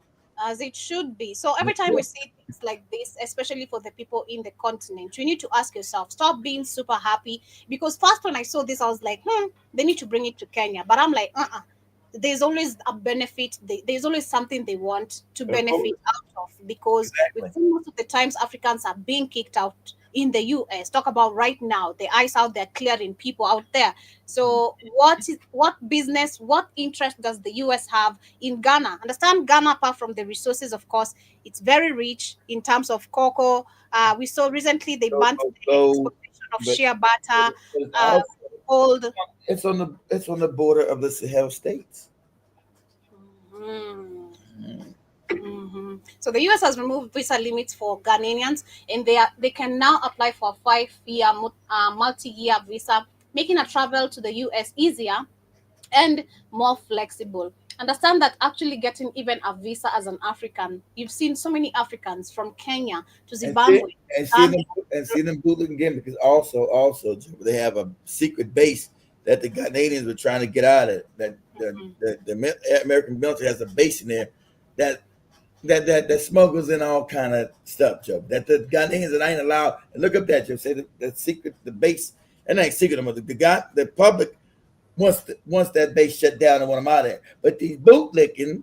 As it should be. So every time we see things like this, especially for the people in the continent, you need to ask yourself, stop being super happy. Because first when I saw this, I was like, they need to bring it to Kenya. But I'm like, there's always a benefit. There's always something they want to benefit out of, because we see most of the times Africans are being kicked out in the US. Talk about right now, the eyes out there clearing people out there. So what business, what interest does the US have in Ghana? Understand, Ghana, apart from the resources, of course, it's very rich in terms of cocoa. We saw recently they banned the exportation of shea butter, gold. It's on the border of the Sahel states. So the US has removed visa limits for Ghanaians, and they can now apply for a 5-year multi-year visa, making a travel to the US easier and more flexible. Understand that actually getting even a visa as an African, you've seen so many Africans from Kenya to Zimbabwe. And see them bootlicking again, because also they have a secret base that the Ghanaians were trying to get out of. That the American military has a base in there that smuggles in all kind of stuff, Joe. That the Ghanaians ain't allowed. And look up that, Joe. Say the secret, the base, and ain't secret. The public wants that base shut down and want them out of there. But these bootlicking,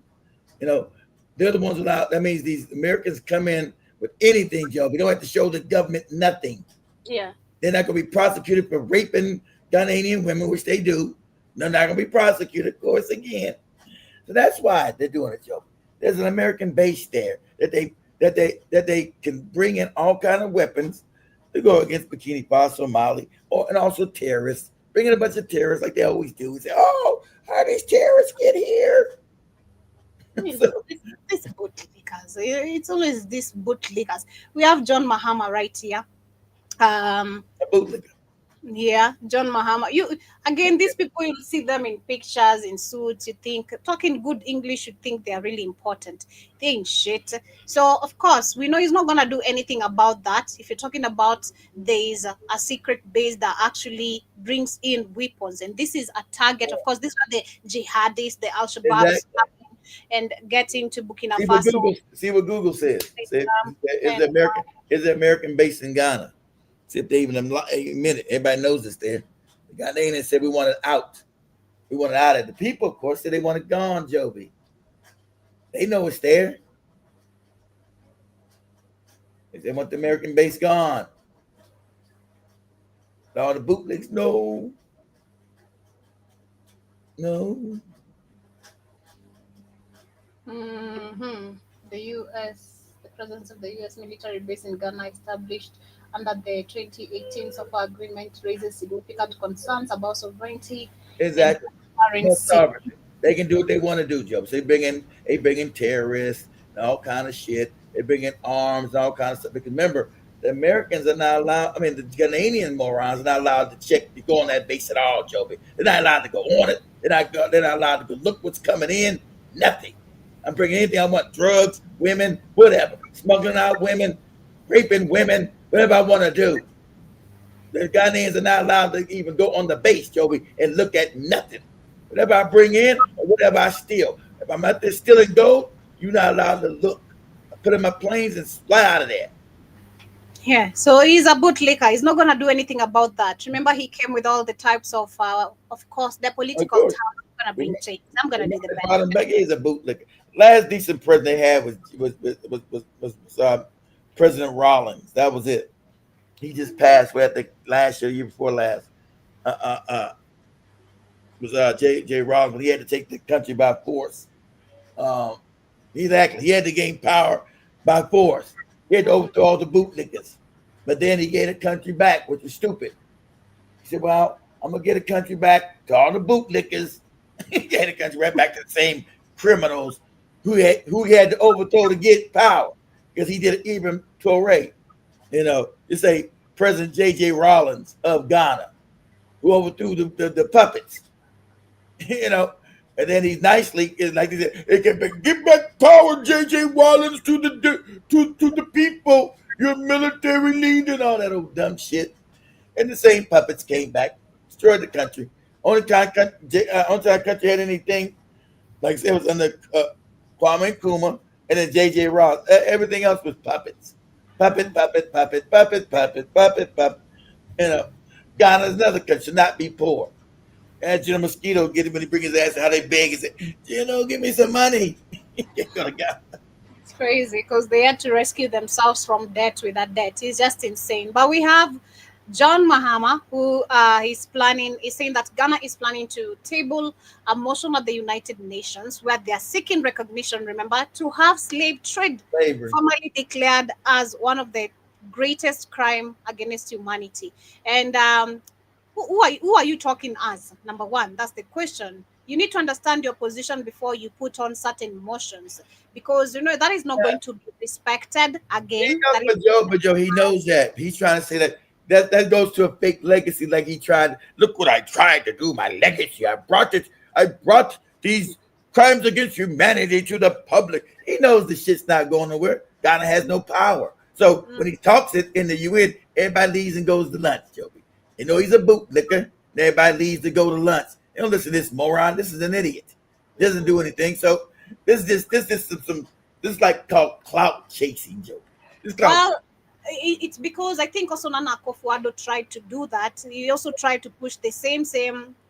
they're the ones allowed. That means these Americans come in with anything, Joe. We don't have to show the government nothing. Yeah. They're not going to be prosecuted for raping Ghanaian women, which they do. They're not going to be prosecuted, of course, again. So that's why they're doing it, Joe. There's an American base there that they can bring in all kind of weapons to go against Burkina Faso, Mali, and also terrorists. Bring in a bunch of terrorists like they always do. And say, oh, how these terrorists get here? This bootlickers. It's always this bootlickers. We have John Mahama right here. A bootlicker. Yeah, John Mahama. You again, these people you see them in pictures, in suits, you think talking good English, you think they are really important. They ain't shit. So of course we know he's not gonna do anything about that. If you're talking about there is a secret base that actually brings in weapons, and this is a target. Of course, these are the jihadists, the Al Shabaabs, Exactly. and getting to Burkina See what Faso. Google says. See, is And the American based in Ghana? See if they even admit it. Everybody knows it's there. The Ghanaians said we want it out. We want it out of the people, of course, said they want it gone, Joby. They know it's there. They want the American base gone. All the bootlegs, no. No. The the presence of the U.S. military base in Ghana established under the 2018 SOFA agreement raises significant concerns about sovereignty and Exactly. No transparency. sovereignty. They can do what they want to do, Joe. So they bring in terrorists and all kind of shit. They bring in arms and all kind of stuff. Because remember, the Americans are not allowed. I mean, the Ghanaian morons are not allowed to check to go on that base at all, Joby. They're not allowed to go on it. They're not allowed to go look what's coming in. Nothing. I'm bringing anything I want: drugs, women, whatever, smuggling out women, raping women, whatever I want to do. The Ghanaians are not allowed to even go on the base, Joby, and look at nothing. Whatever I bring in or whatever I steal. If I'm out there stealing gold, you're not allowed to look. I put in my planes and fly out of there. Yeah, so he's a bootlicker. He's not gonna do anything about that. Remember, he came with all the types of course, the Of political course. talent. I'm gonna bring change. I'm gonna do the best. Martin Beck is a bootlicker. Last decent president they had was President Rollins. That was it. He just passed away, I think last year before last. Was J. Rollins when he had to take the country by force. He had to gain power by force. He had to overthrow all the bootlickers. But then he gave the country back, which was stupid. He said, well, I'm going to get the country back to all the bootlickers. He gave the country right back to the same criminals who he had to overthrow to get power. Because he did it even Toure. You say President J.J. Rollins of Ghana, who overthrew the puppets. And then he nicely, like he said, give back power, J.J. Rollins, to the people. You're a military leader and all that old dumb shit. And the same puppets came back, destroyed the country. Only time country had anything, like I said, was under Kwame Nkrumah and then J.J. Rollins. Everything else was puppets. Puppet. Ghana's another country, should not be poor. And General Mosquito get him when he bring his ass out, they beg and say, give me some money. It's crazy because they had to rescue themselves from debt with that debt. It's just insane. But we have John Mahama, who is saying that Ghana is planning to table a motion at the United Nations where they are seeking recognition, remember, to have slave trade Slavery. formally declared as one of the greatest crime against humanity. And who are you talking as? Number one, that's the question. You need to understand your position before you put on certain motions, because that is not going to be respected again. But Joe, he knows that. He's trying to say that goes to a fake legacy, like he tried. Look what I tried to do, my legacy. I brought these crimes against humanity to the public. He knows the shit's not going nowhere. Ghana has no power. So when he talks it in the UN, everybody leaves and goes to lunch, Joby. He's a bootlicker, and everybody leaves to go to lunch. They don't listen to this moron. This is an idiot. Doesn't do anything. So this is like called clout chasing, Joe. Well, it's because I think also Nana Akufo-Addo tried to do that. He also tried to push the same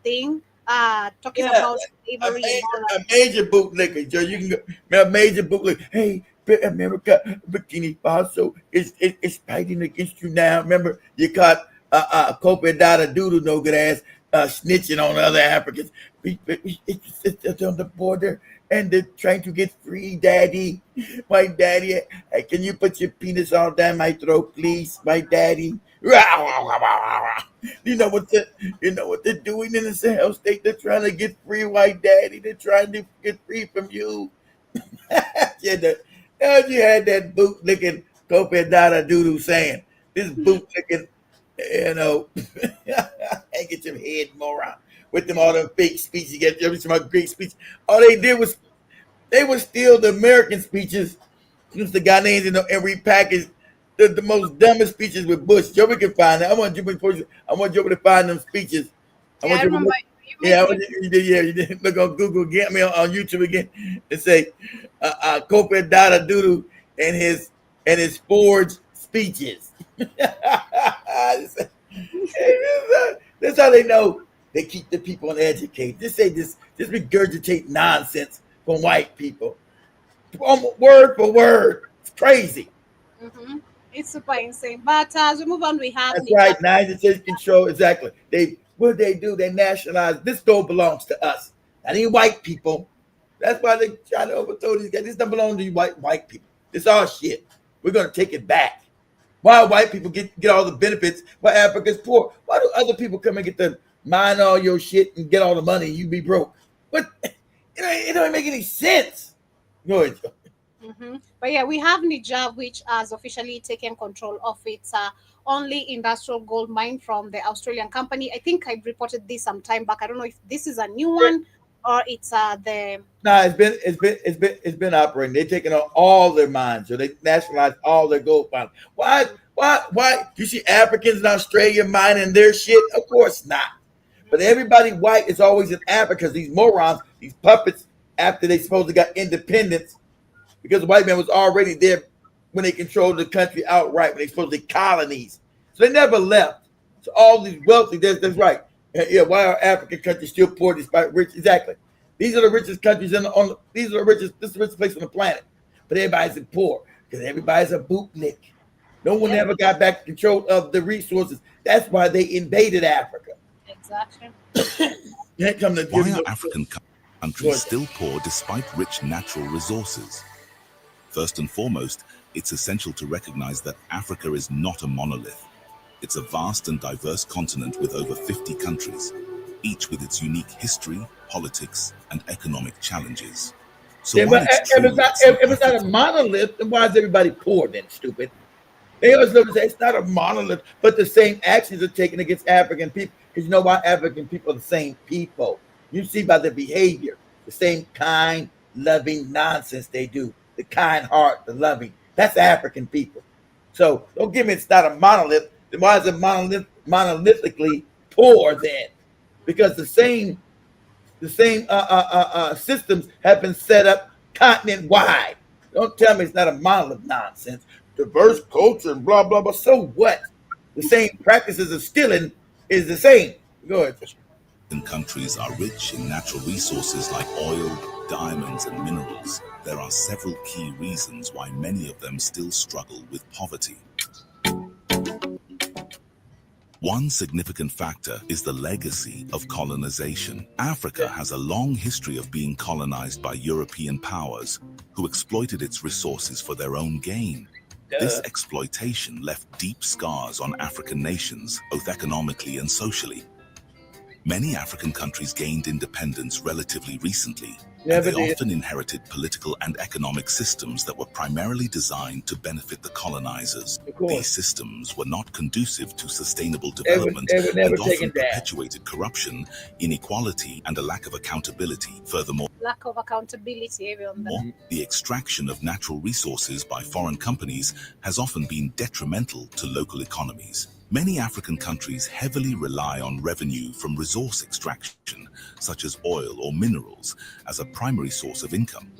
thing, talking about slavery. A major bootlicker, Joe. You can go, a major bootlicker. Hey, America, Burkina Faso is fighting against you now. Remember, you caught Kofi Dada Doodle, no good ass, snitching on other Africans. It's on the border, and they're trying to get free, daddy. My daddy, hey, can you put your penis all down my throat, please, my daddy? You know what they're doing in the Sahel state? They're trying to get free, white daddy. They're trying to get free from you. You had that bootlicking Kofi Dada Doodle saying this bootlicking. You know, and get your head moron with them all them fake speeches. Get every time great speech. All they did was they would steal the American speeches, use the Ghanaians and repackage the most dumbest speeches with Bush. Joby can find that. I want Joby to find them speeches. Yeah, I remember. You did. Look on Google, get me on YouTube again, and say Kofi Dada Doodoo and his forged speeches. That's how they know they keep the people uneducated. Just regurgitate nonsense from white people, word for word. It's crazy. Mm-hmm. It's super insane. But as we move on, we have that's right. 90 States control exactly. What they do? They nationalize. This gold belongs to us. Not any white people. That's why they try to overthrow these guys. This don't belong to you white people. This our shit. We're gonna take it back. Why white people get all the benefits? Why Africa's poor? Why do other people come and get to mine all your shit and get all the money? And you be broke. What? It don't make any sense. Go ahead. Mm-hmm. But yeah, we have Niger, which has officially taken control of its only industrial gold mine from the Australian company. I think I reported this some time back. I don't know if this is a new one or it's the. No, it's been operating. They're taking on all their mines, so they nationalized all their gold mines. Why? You see Africans in Australia mining their shit? Of course not. But everybody white is always in Africa because these morons, these puppets, after they supposedly got independence. Because the white man was already there when they controlled the country outright, when they supposed to be colonies. So they never left. So all these wealthy, that's right. Yeah, why are African countries still poor despite rich? Exactly. These are the richest countries this is the richest place on the planet. But everybody's poor because everybody's a bootlick. No one ever got back control of the resources. That's why they invaded Africa. Exactly. Why are African countries still poor despite rich natural resources? First and foremost, it's essential to recognize that Africa is not a monolith. It's a vast and diverse continent with over 50 countries, each with its unique history, politics, and economic challenges. So if it's not a monolith, then why is everybody poor then, stupid? They always love to say it's not a monolith, but the same actions are taken against African people. Because you know why? African people are the same people. You see by their behavior, the same kind, loving nonsense they do. The kind heart, the loving. That's African people. So don't give me it's not a monolith. Then why is it monolithically poor then? Because the same systems have been set up continent wide. Don't tell me it's not a monolith nonsense. Diverse culture and blah blah blah. So what? The same practices of stealing is the same. Go ahead. Countries are rich in natural resources like oil, diamonds, and minerals. There are several key reasons why many of them still struggle with poverty. One significant factor is the legacy of colonization. Africa has a long history of being colonized by European powers who exploited its resources for their own gain. This exploitation left deep scars on African nations, both economically and socially. Many African countries gained independence relatively recently, and they often inherited political and economic systems that were primarily designed to benefit the colonizers. These systems were not conducive to sustainable development and often perpetuated corruption, inequality, and a lack of accountability. Furthermore, lack of accountability. The extraction of natural resources by foreign companies has often been detrimental to local economies. Many African countries heavily rely on revenue from resource extraction, such as oil or minerals, as a primary source of income.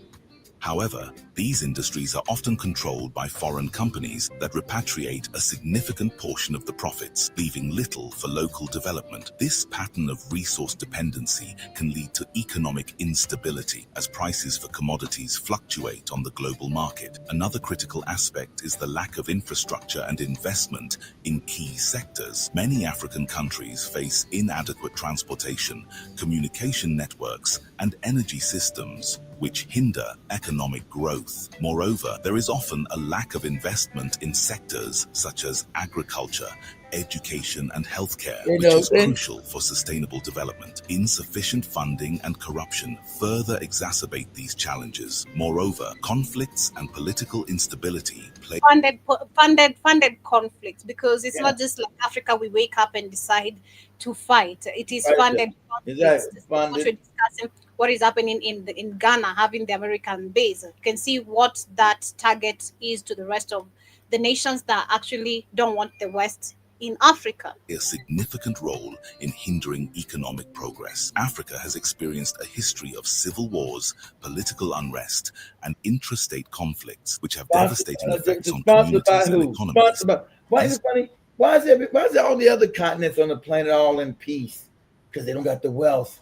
However, these industries are often controlled by foreign companies that repatriate a significant portion of the profits, leaving little for local development. This pattern of resource dependency can lead to economic instability as prices for commodities fluctuate on the global market. Another critical aspect is the lack of infrastructure and investment in key sectors. Many African countries face inadequate transportation, communication networks, and energy systems, which hinder economic growth. Moreover, there is often a lack of investment in sectors such as agriculture, education, and healthcare, You which know, is and- crucial for sustainable development. Insufficient funding and corruption further exacerbate these challenges. Moreover, conflicts and political instability play funded conflicts, because it's Yeah. not just like Africa. We wake up and decide to fight. It is Right, funded conflicts. exactly, This is what funded. we're discussing. What is happening in Ghana, having the American base. You can see what that target is to the rest of the nations that actually don't want the West in Africa. a significant role in hindering economic progress. Africa has experienced a history of civil wars, political unrest, and intrastate conflicts, which have devastating effects on Sponsored by communities and who? economies. Sponsored by, why is it funny? Why is all the other continents on the planet all in peace? Because they don't got the wealth.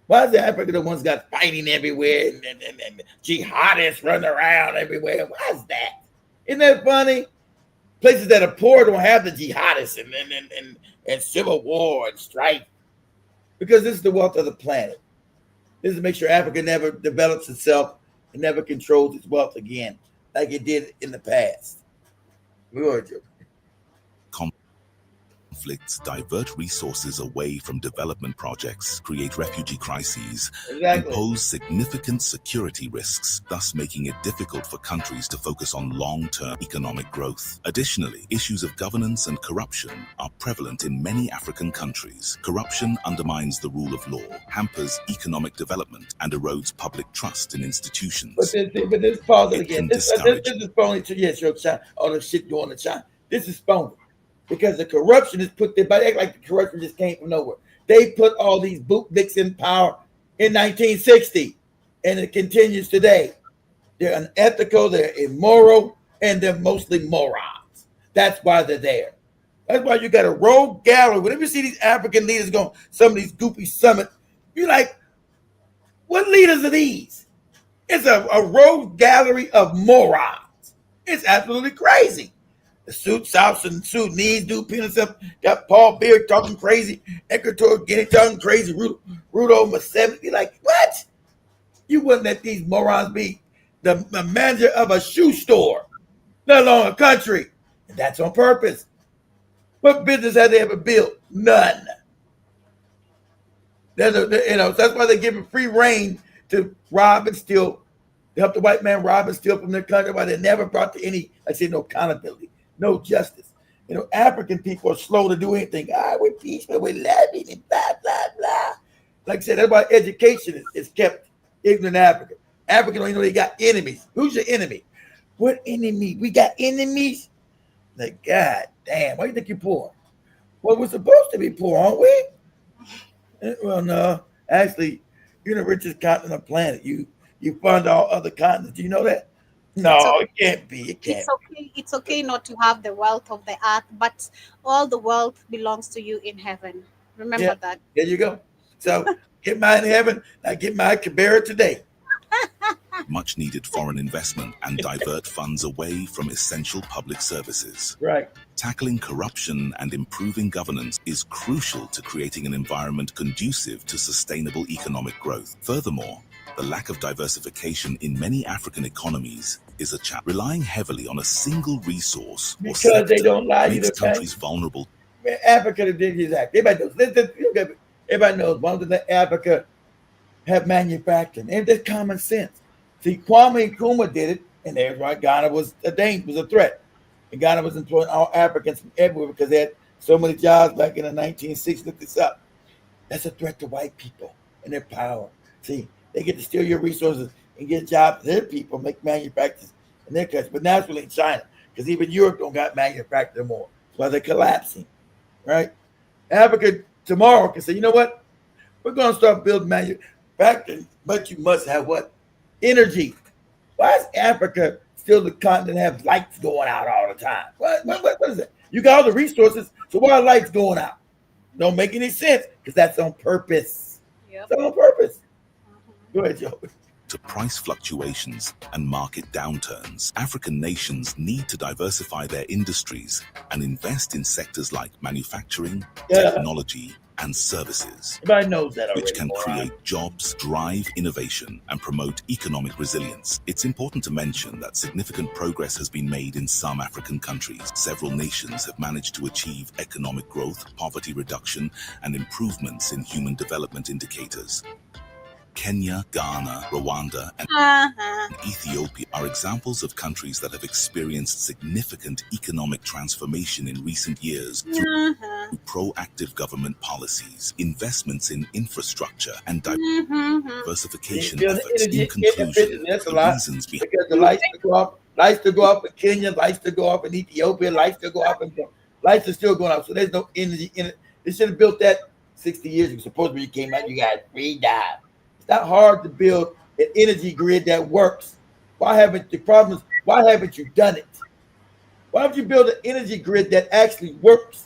Why is Africa the ones got fighting everywhere and jihadists running around everywhere? Why is that? Isn't that funny? Places that are poor don't have the jihadists and civil war and strife. Because this is the wealth of the planet. This is to make sure Africa never develops itself and never controls its wealth again, like it did in the past. We were joking. Conflicts divert resources away from development projects, create refugee crises, Exactly. and pose significant security risks, thus making it difficult for countries to focus on long-term economic growth. Additionally, issues of governance and corruption are prevalent in many African countries. Corruption undermines the rule of law, hampers economic development, and erodes public trust in institutions. But this pause it It again. can This discourage. is phony to yes, your China. All the shit going to China. This is phony. Because the corruption is put there, but they act like the corruption just came from nowhere. They put all these bootlicks in power in 1960, and it continues today. They're unethical, they're immoral, and they're mostly morons. That's why they're there. That's why you got a rogue gallery. Whenever you see these African leaders going, some of these goofy summits, you're like, what leaders are these? It's a rogue gallery of morons. It's absolutely crazy. The South Sudanese dude peeling stuff, got Paul Beard talking crazy, Equatorial Guinea talking crazy, Rudo Museveni. Be like, what? You wouldn't let these morons be the manager of a shoe store, let alone a country. And that's on purpose. What business have they ever built? None. That's why they give them free reign to rob and steal. They help the white man rob and steal from their country, why they never brought to any, no accountability. No justice. African people are slow to do anything. We're peaceful, we're loving, and blah, blah, blah. Like I said, that's why education is kept ignorant in Africa. Africa don't even know they got enemies. Who's your enemy? What enemy? We got enemies? Like, God damn, why do you think you're poor? Well, we're supposed to be poor, aren't we? Well, no. Actually, you're the richest continent on the planet. You fund all other continents. Do you know that? No, it can't be. It can't. It's okay not to have the wealth of the earth, but all the wealth belongs to you in heaven. Remember that. There you go. So get mine in heaven. I get my Kibera today. Much needed foreign investment and divert funds away from essential public services. Right. Tackling corruption and improving governance is crucial to creating an environment conducive to sustainable economic growth. Furthermore, the lack of diversification in many African economies is a challenge. Relying heavily on a single resource or because they don't allow you makes to countries vulnerable. Africa did exactly. Everybody knows one of the Africa have manufacturing. And that's common sense. See, Kwame Nkrumah did it, and that's why Ghana was a threat. And Ghana was employing all Africans from everywhere because they had so many jobs back in the 1960s. Look this up. That's a threat to white people and their power. See, they get to steal your resources and get jobs. Their people make manufacturers in their country, but now it's really in China because even Europe don't got manufacturing more. That's why they're collapsing, right? Africa tomorrow can say, you know what? We're going to start building manufacturing, but you must have what? Energy. Why is Africa still the continent that have lights going out all the time? What is that? You got all the resources, so why are lights going out? Don't make any sense because that's on purpose. Yep. It's on purpose. Go ahead, Joe. to price fluctuations and market downturns. African nations need to diversify their industries and invest in sectors like manufacturing, technology, and services, Everybody knows that already. which can moron. create jobs, drive innovation, and promote economic resilience. It's important to mention that significant progress has been made in some African countries. Several nations have managed to achieve economic growth, poverty reduction, and improvements in human development indicators. Kenya, Ghana, Rwanda, and Ethiopia are examples of countries that have experienced significant economic transformation in recent years through proactive government policies, investments in infrastructure, and diversification Yeah, efforts. In energy conclusion, efficiency, that's a the lot. reasons behind Because the lights to go up in Kenya, lights to go up in Ethiopia, lights to go up in lights are still going up. So there's no energy in it. They should have built that 60 years ago. Supposedly you came out, you got free dive. It's not hard to build an energy grid that works. Why haven't you done it? Why don't you build an energy grid that actually works?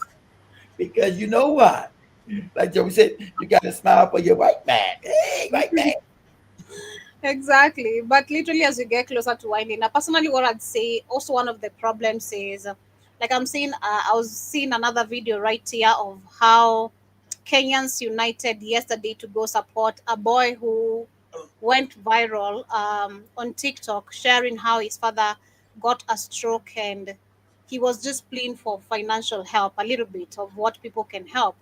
Because you know what? Like Joey said, you got to smile for your white man. Hey, white man. Exactly. But literally, as you get closer to winding up, personally, what I'd say, also one of the problems is, like I was seeing another video right here of how Kenyans united yesterday to go support a boy who went viral on TikTok, sharing how his father got a stroke and he was just pleading for financial help, a little bit of what people can help.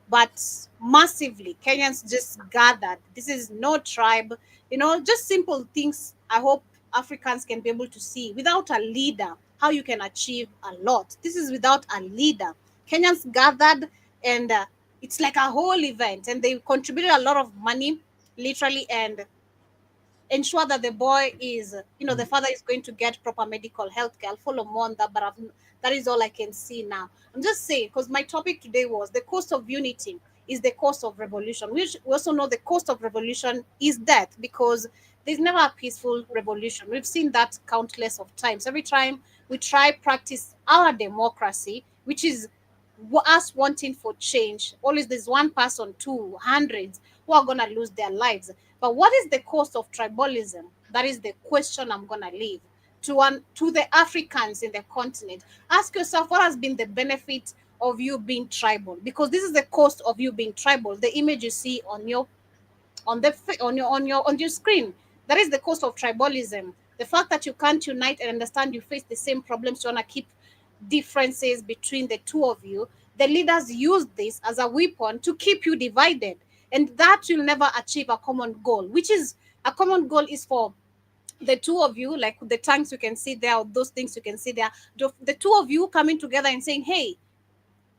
But massively, Kenyans just gathered. This is no tribe, just simple things. I hope Africans can be able to see without a leader how you can achieve a lot. This is without a leader. Kenyans gathered and it's like a whole event, and they contributed a lot of money, literally, and ensure that the boy is, the father is going to get proper medical health care. I'll follow more on that, but that is all I can see now. I'm just saying, because my topic today was the cost of unity is the cost of revolution. We also know the cost of revolution is death, because there's never a peaceful revolution. We've seen that countless of times. Every time we try practice our democracy, which is us wanting for change, always there's one person, two, hundreds who are going to lose their lives. But what is the cost of tribalism? That is the question I'm going to leave to the Africans in the continent. Ask yourself, what has been the benefit of you being tribal? Because this is the cost of you being tribal. The image you see on your screen, that is the cost of tribalism. The fact that you can't unite and understand you face the same problems, you want to keep differences between the two of you. The leaders use this as a weapon to keep you divided, and that will never achieve a common goal, which is a common goal is for the two of you, like the tanks you can see there, or those things you can see there, the two of you coming together and saying, hey,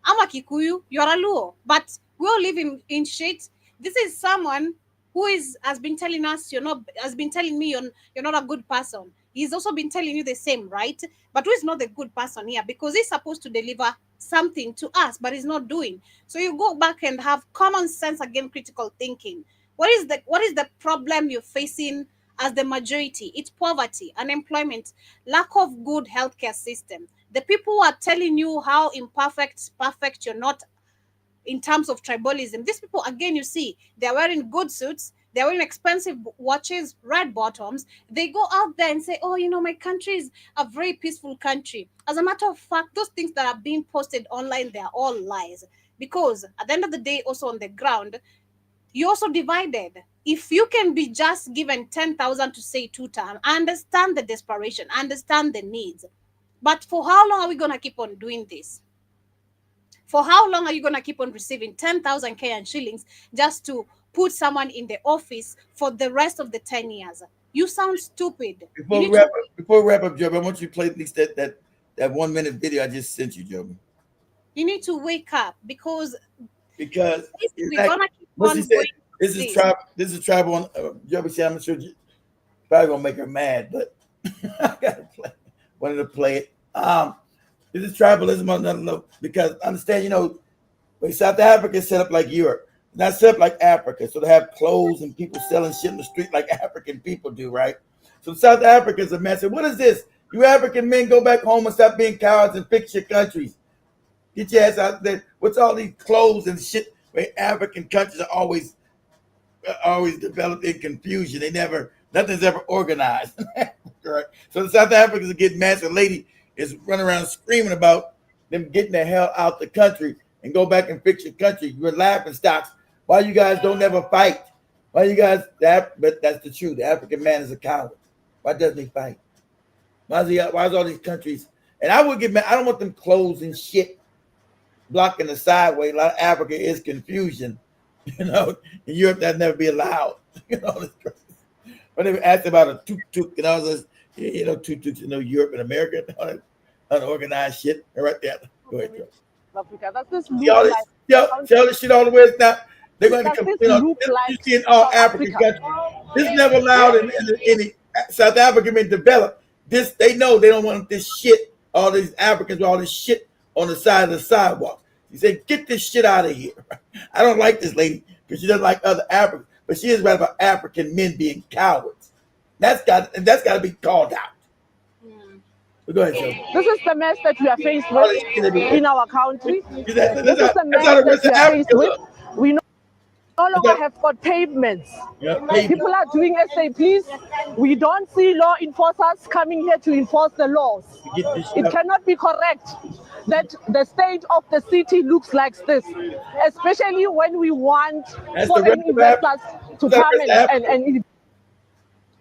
I'm a Kikuyu, you're a Luo, but we all live in shit. This is someone who has been telling us has been telling me you're not a good person. He's also been telling you the same, right? But who is not the good person here? Because he's supposed to deliver something to us, but he's not doing. So you go back and have common sense, again, critical thinking. What is the problem you're facing as the majority? It's poverty, unemployment, lack of good healthcare system. The people who are telling you how perfect you're not in terms of tribalism. These people, again, you see, they're wearing good suits, they're wearing expensive watches, red bottoms. They go out there and say, oh, my country is a very peaceful country. As a matter of fact, those things that are being posted online, they're all lies. Because at the end of the day, also on the ground, you're also divided. If you can be just given 10,000 to say 2 times, I understand the desperation, I understand the needs. But for how long are we going to keep on doing this? For how long are you going to keep on receiving 10,000 Kenyan shillings just to put someone in the office for the rest of the 10 years? You sound stupid. Before we wrap up, Joby, I want you to play at least that 1 minute video I just sent you, Joby. You need to wake up because we're gonna keep on going. This is tribal. Joby said, I'm sure you probably gonna make her mad, but I gotta wanted to play it. This is tribalism, because understand, when South Africa is set up like Europe, not set up like Africa, so they have clothes and people selling shit in the street like African people do, right? So South Africa is a mess. What is this? You African men, go back home and stop being cowards and fix your countries. Get your ass out there. What's all these clothes and shit? Where African countries are always developed in confusion. They never Nothing's ever organized. Right? So the South Africans are getting mad. The lady is running around screaming about them getting the hell out the country and go back and fix your country. You're laughing stocks. Why you guys don't ever fight? Why you guys that? But that's the truth. The African man is a coward. Why doesn't he fight? Why is all these countries? And I would get mad. I don't want them closing shit, blocking the sideway. A lot of Africa is confusion. You know, in Europe that'd never be allowed. You know, when they asked about a tuk-tuk, and I was just, you know, tuk-tuks, you know, Europe and America, all that unorganized shit. Right there. Go ahead, Joe. Africa. Does this Y'all look like tell this shit all the way now. They're going to Does come. this You know, look this like you see in all South African Africa? countries. This is never allowed in any South Africa been developed. This they know they don't want this shit. All these Africans with all this shit on the side of the sidewalk. You say, get this shit out of here. I don't like this lady because she doesn't like other Africans, but she is right about African men being cowards. That's got to be called out. But go ahead, Joe. This is the mess that we are faced with in our country. This is the mess how the that rest we of are Africa faced with. look. We no longer have got pavements. Yeah, pavement. People are doing SAPs. We don't see law enforcers coming here to enforce the laws. Get this shit It up. cannot be correct that the state of the city looks like this, especially when we want That's the foreign rest of investors to That's the come rest of and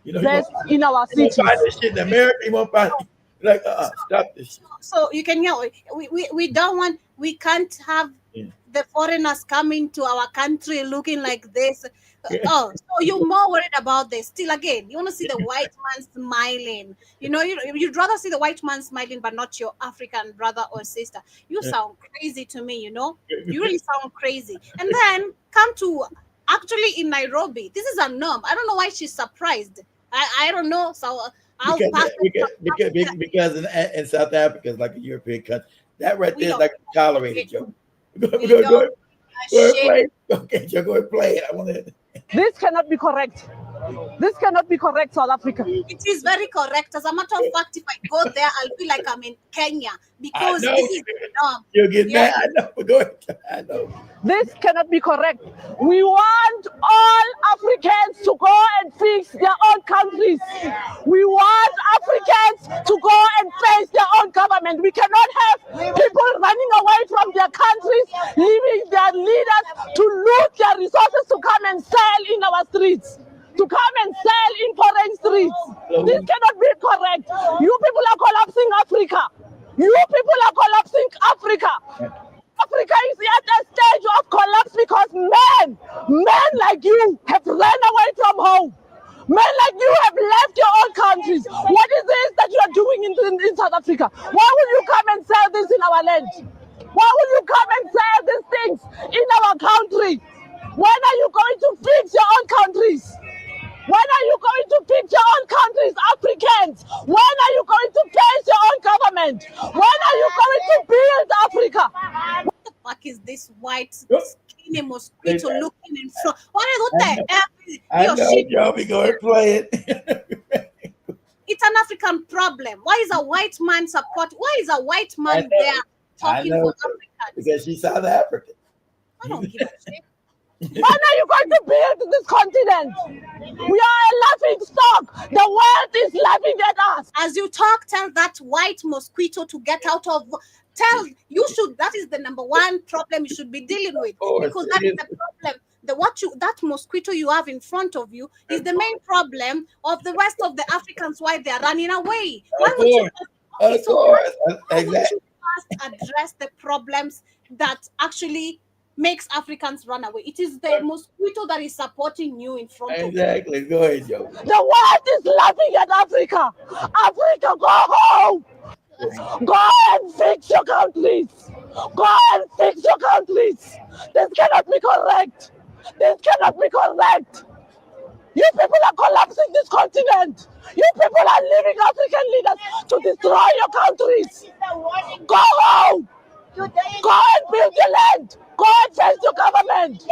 You know, invest in our you won't cities. find this shit in America. You won't find it. You're like, stop this shit. So you can hear, we don't want, we can't have the foreigners coming to our country looking like this. Oh, so you're more worried about this. Still, again, you want to see the white man smiling. You know, you'd rather see the white man smiling, but not your African brother or sister. You sound crazy to me, you know? You really sound crazy. And then come to, actually in Nairobi, this is a norm. I don't know why she's surprised. I don't know. So I'll pass it. Because in South Africa, it's like a European country. That right We there is don't- like tolerated, Joe. Go We ahead, don't play. Okay, Joe, go ahead and play it. I want to. This cannot be correct. This cannot be correct, South Africa. It is very correct. As a matter of fact, if I go there, I'll feel like I'm in Kenya because I know. this is the norm. You'll get Yeah. mad. I know. But go ahead. I know. This cannot be correct. We want all Africans to go and fix their own countries. We want Africans to go and face their own government. We cannot have people running away from their countries, leaving their leaders to loot their resources to come and sell in our streets. To come and sell in foreign streets. This cannot be correct. You people are collapsing Africa. You people are collapsing Africa. Africa is at a stage of collapse because men like you have run away from home. Men like you have left your own countries. What is this that you are doing in South Africa? Why will you come and sell this in our land? Why will you come and sell these things in our country? When are you going to fix your own countries? When are you going to fix your own countries, Africans? When are you going to face your own government? When are you going to build Africa? What the fuck is this white skinny mosquito looking in front? What the hell? I Your know, shit. Joe. We go and play it. It's an African problem. Why is a white man support? Why is a white I man know. there I talking know. for Africans? Because she's South African. I don't give a shit. When are you going to build this continent? We are a laughing stock. The world is laughing at us. As you talk, tell that white mosquito to get out of. That is the number one problem you should be dealing with, course, because that is the problem. That mosquito you have in front of you is the main problem of the rest of the Africans why they are running away. Why would you? Of course. Why would Exactly. you first address the problems that actually makes Africans run away? It is the mosquito that is supporting you in front of you. Exactly. Go ahead, Joe. The world is laughing at Africa. Africa, go home. Go and fix your countries. Go and fix your countries. This cannot be correct. This cannot be correct. You people are collapsing this continent. You people are leaving African leaders to destroy your countries. Go home. Go and build your land. Go and face your government.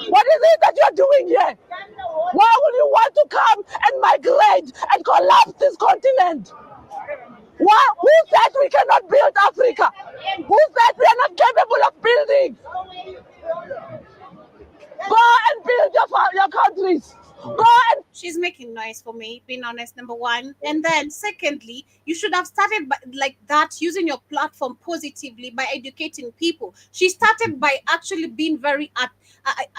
What is it that you're doing here? Why will you want to come and migrate and collapse this continent? Why? Who said we cannot build Africa? Who said we are not capable of building? Go and build your countries. Go and she's making noise for me, being honest, number one. And then secondly, you should have started by, like that, using your platform positively by educating people. She started by actually being very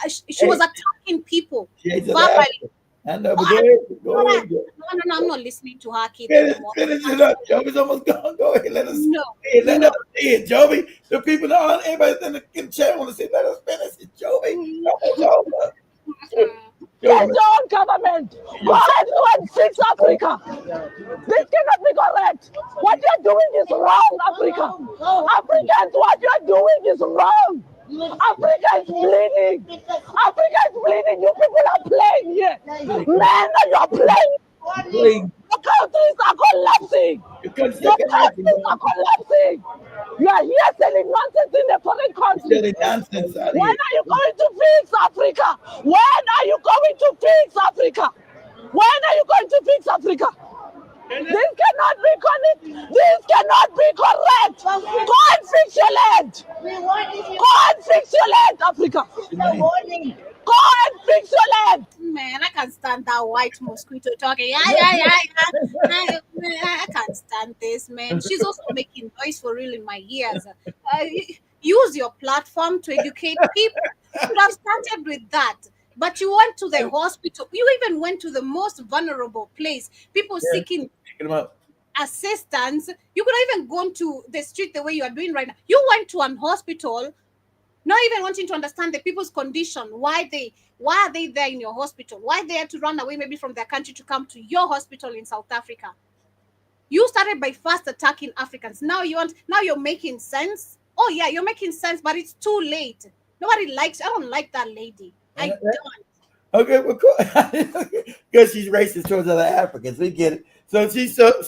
she was attacking people verbally. I know, but No, I'm not listening to her, kid. Anymore. Finish it up. Joby's almost gone. Go ahead. Let us. No. Hey, let us see it, Joby. The people, everybody in the chat want to say, let us finish it, Joby. Almost over. There's your own government. Go ahead and fix Africa. This cannot be correct. What you're doing is wrong, Africa. Africans, what you're doing is wrong. Africa is bleeding. Africa is bleeding. You people are playing here. Man, you're playing. Your countries are collapsing. Your countries are collapsing. You are here selling nonsense in a foreign country. When are you going to fix Africa? When are you going to fix Africa? When are you going to fix Africa? This cannot be correct. This cannot be correct. Go and fix your land. Go and fix your land, Africa. Go and fix your land. Man, I can't stand that white mosquito talking. Yeah. I can't stand this, man. She's also making noise for real in my ears. Use your platform to educate people. You should have started with that. But you went to the hospital. You even went to the most vulnerable place. People seeking assistance. You could have even gone to the street the way you are doing right now. You went to an hospital, not even wanting to understand the people's condition. Why are they there in your hospital? Why they had to run away maybe from their country to come to your hospital in South Africa? You started by first attacking Africans. Now you're making sense. Oh yeah, you're making sense, but it's too late. Nobody likes. I don't like that lady. I don't. Okay, well, cool. Because she's racist towards other Africans. We get it. So she's what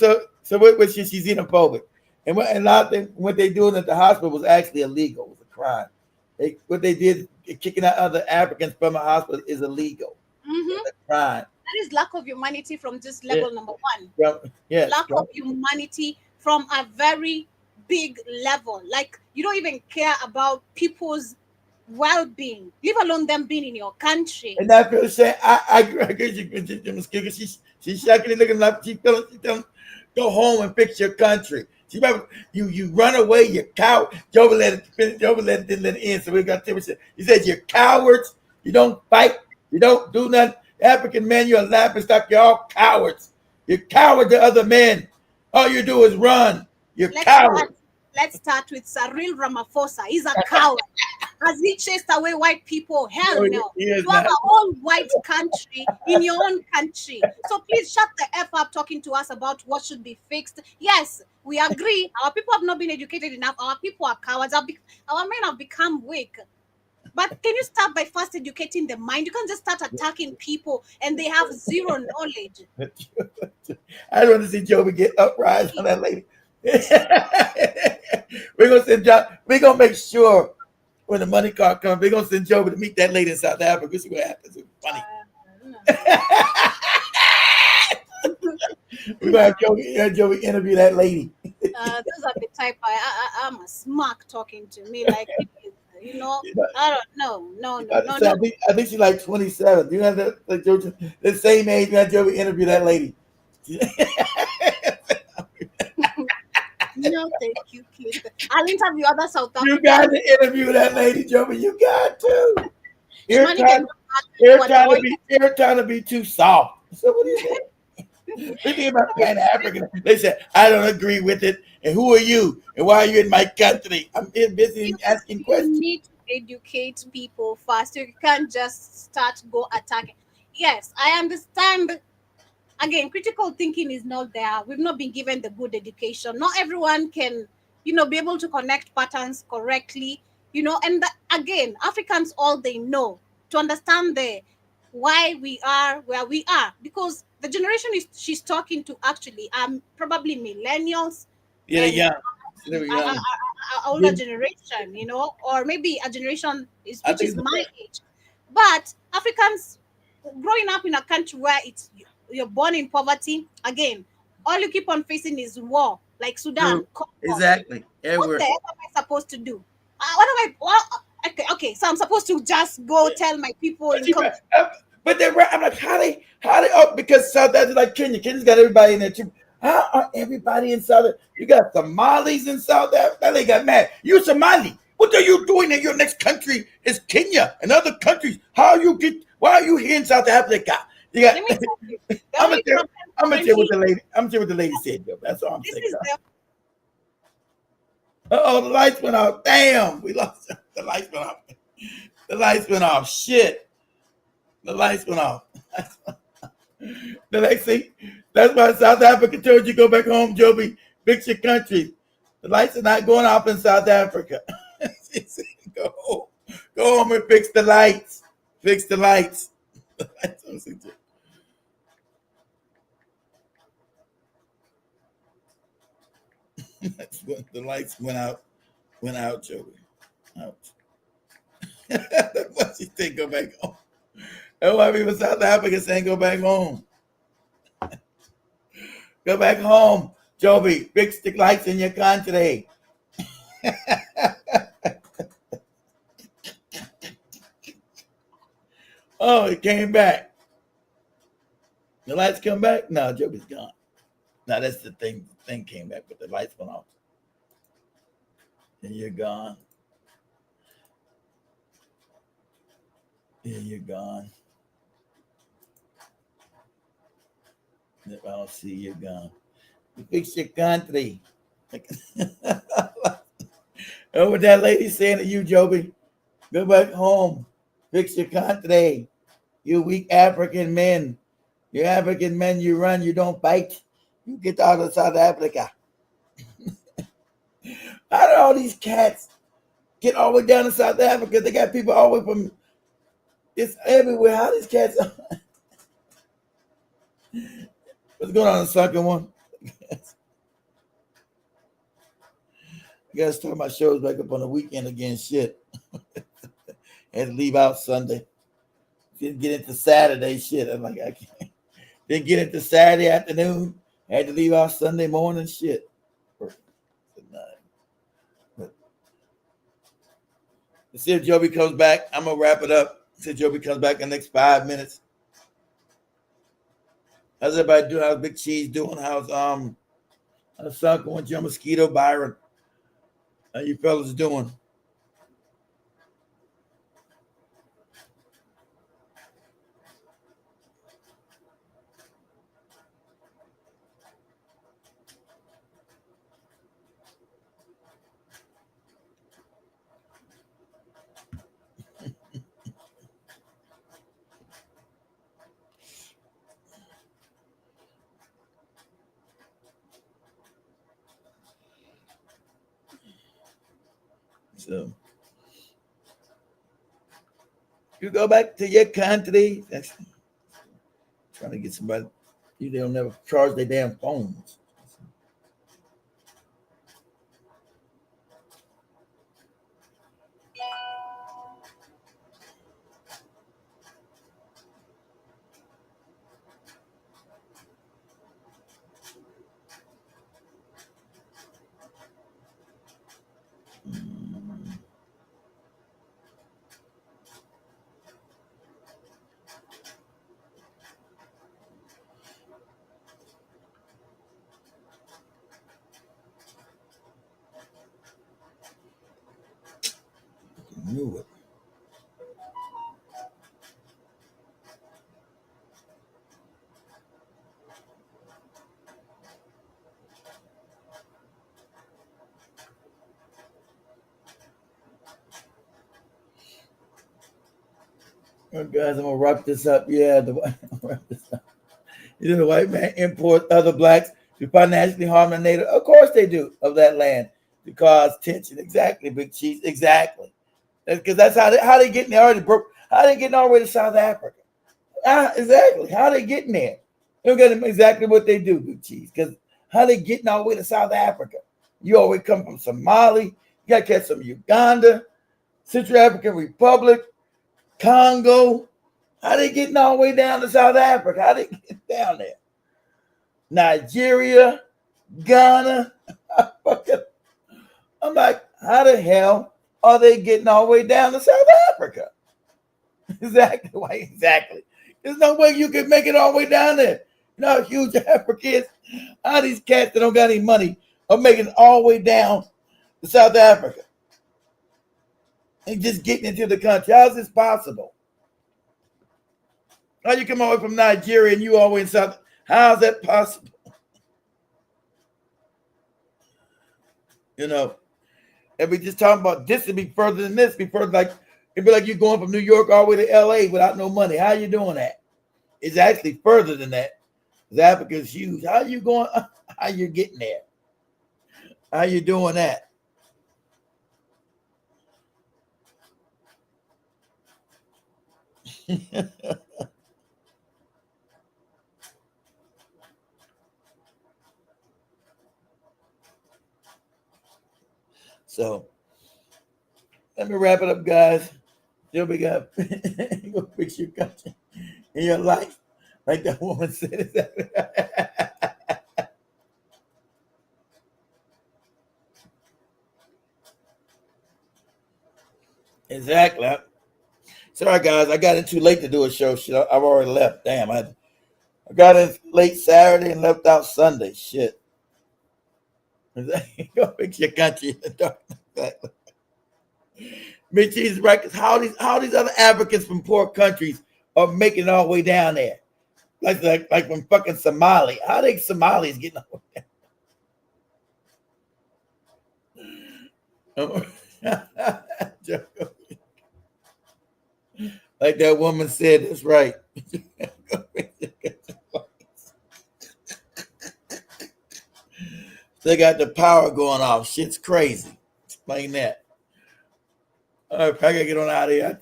she's xenophobic, and a lot of things, what they doing at the hospital was actually illegal. It was a crime. What they did, kicking out other Africans from a hospital, is illegal. It's a crime. That is lack of humanity from just level number one. Lack of humanity from a very big level. Like you don't even care about people's well-being, leave alone them being in your country. And I feel saying I agree with you. She's shaking and looking like she's telling go home and fix your country. She you run away, you coward. Joby didn't let it end, so we got to he said you're cowards, you don't fight, you don't do nothing. African men, you're a laughing stock, you're all cowards. You're coward to other men. All you do is run. You're cowards. Let's start with Cyril Ramaphosa. He's a coward. Has he chased away white people? Hell no. You have a whole white country in your own country. So please shut the F up talking to us about what should be fixed. Yes, we agree. Our people have not been educated enough. Our people are cowards. Our men have become weak. But can you start by first educating the mind? You can't just start attacking people and they have zero knowledge. I don't want to see Joby get uprised on that lady. We're gonna make sure when the money card comes, we're gonna send Joby to meet that lady in South Africa. See what happens. It's funny. We're gonna have Joby interview that lady. Those are the type I'm a smack talking to me like I don't know. No. I think she's like 27. You have the same age. You have Joby interview that lady. No, thank you, kid. I'll interview other South Africans. You got to interview that lady, Joby. You got to. You're trying to be too soft. So what do you think? Thinking about Pan African, they said, I don't agree with it. And who are you? And why are you in my country? I'm busy asking questions. You need to educate people first. You can't just go attacking. Yes, I understand. Again, critical thinking is not there. We've not been given the good education. Not everyone can, be able to connect patterns correctly, and again, Africans, all they know to understand why we are where we are, because the generation she's talking to actually probably millennials. Yeah. Older generation, or maybe a generation which is my age. But Africans growing up in a country where you're born in poverty, again, all you keep on facing is war, like Sudan. Exactly. What the heck am I supposed to do? Okay, so I'm supposed to just go tell my people. But they're right. I'm like, how they oh, because South Africa like Kenya. Kenya's got everybody in there too. How are everybody in South Africa? You got Somalis in South Africa. They got mad. You Somali. What are you doing in your next country is Kenya and other countries? Why are you here in South Africa? You got, I'm gonna tell what the lady. I'm gonna tell what the lady said, though. That's all I'm saying. Uh-oh, the lights went off. Damn, we lost the lights went off. The lights went off. Shit. The lights went off. The next thing, that's why South Africa told you go back home, Joby. Fix your country. The lights are not going off in South Africa. Go home and fix the lights. Fix the lights. That's when the lights went out, Joey. Out. What you think? Go back home. That's why people in South Africa saying go back home. Go back home, Joby. Fix the lights in your country. Oh, it came back. The lights come back? No, Joby's gone. No, that's the thing. The thing came back, but the lights went off. And you're gone. Yeah, you're gone. If I don't see you gone. You fix your country. Oh, what that lady saying to you, Joby? Go back home. Fix your country. You weak African men. You African men, you run, you don't fight. You get out of South Africa. How do all these cats get all the way down to South Africa? They got people all the way from, it's everywhere. How these cats What's going on in the second one? I gotta start my shows back up on the weekend again. Shit. Had to leave out Sunday. Didn't get into Saturday. Shit. I'm like, I can't. Didn't get into Saturday afternoon. Had to leave out Sunday morning. Shit. Let's see if Joby comes back. I'm gonna wrap it up. See if Joby comes back in the next 5 minutes. How's everybody doing? How's Big Cheese doing? How's son going? Your Mosquito Byron? How you fellas doing? So you go back to your country. That's trying to get somebody. They'll never charge their damn phones. Knew it. Oh, guys, I'm gonna wrap this up. Yeah, wrap this up. You know, the white man imports other blacks to financially harm the native. Of course they do, of that land to cause tension. Exactly, Big Cheese. Exactly. Because that's how they getting there already broke. How they getting all the way to South Africa? Exactly. How they getting there? You don't get them exactly what they do, Big Cheese. Because how they getting all the way to South Africa? You always come from Somalia. You got to catch some Uganda, Central African Republic, Congo. How they getting all the way down to South Africa? How they get down there? Nigeria, Ghana. I'm like, how the hell are they getting all the way down to South Africa? Exactly. Why? Exactly. There's no way you can make it all the way down there. You know how huge Africa is? How these cats that don't got any money are making it all the way down to South Africa and just getting into the country. How is this possible? How you come all the way from Nigeria and you all the way in South? How is that possible? You know, and we just talking about this to be further than this, be further like it'd be like you going from New York all the way to LA without no money. How you doing that? It's actually further than that. Africa's huge. How you going? How you getting there? How you doing that? So let me wrap it up, guys. You'll be good. Go fix your country in your life, like that woman said. Exactly. Sorry, guys. I got in too late to do a show. Shit, I've already left. Damn, I got in late Saturday and left out Sunday. Shit. Go fix your country in the dark. Mitch, he's right. How these other Africans from poor countries are making it all the way down there? Like from fucking Somalia. How they Somalis getting over there? Like that woman said, that's right. They got the power going off. Shit's crazy. Explain that. All right, I gotta get on out of here.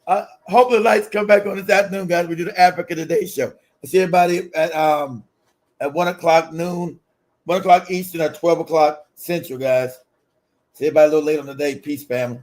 I hope the lights come back on this afternoon, guys. We do the Africa Today show. I see everybody at 1 o'clock noon, 1 o'clock Eastern, or 12 o'clock Central, guys. See everybody a little late on the day. Peace, family.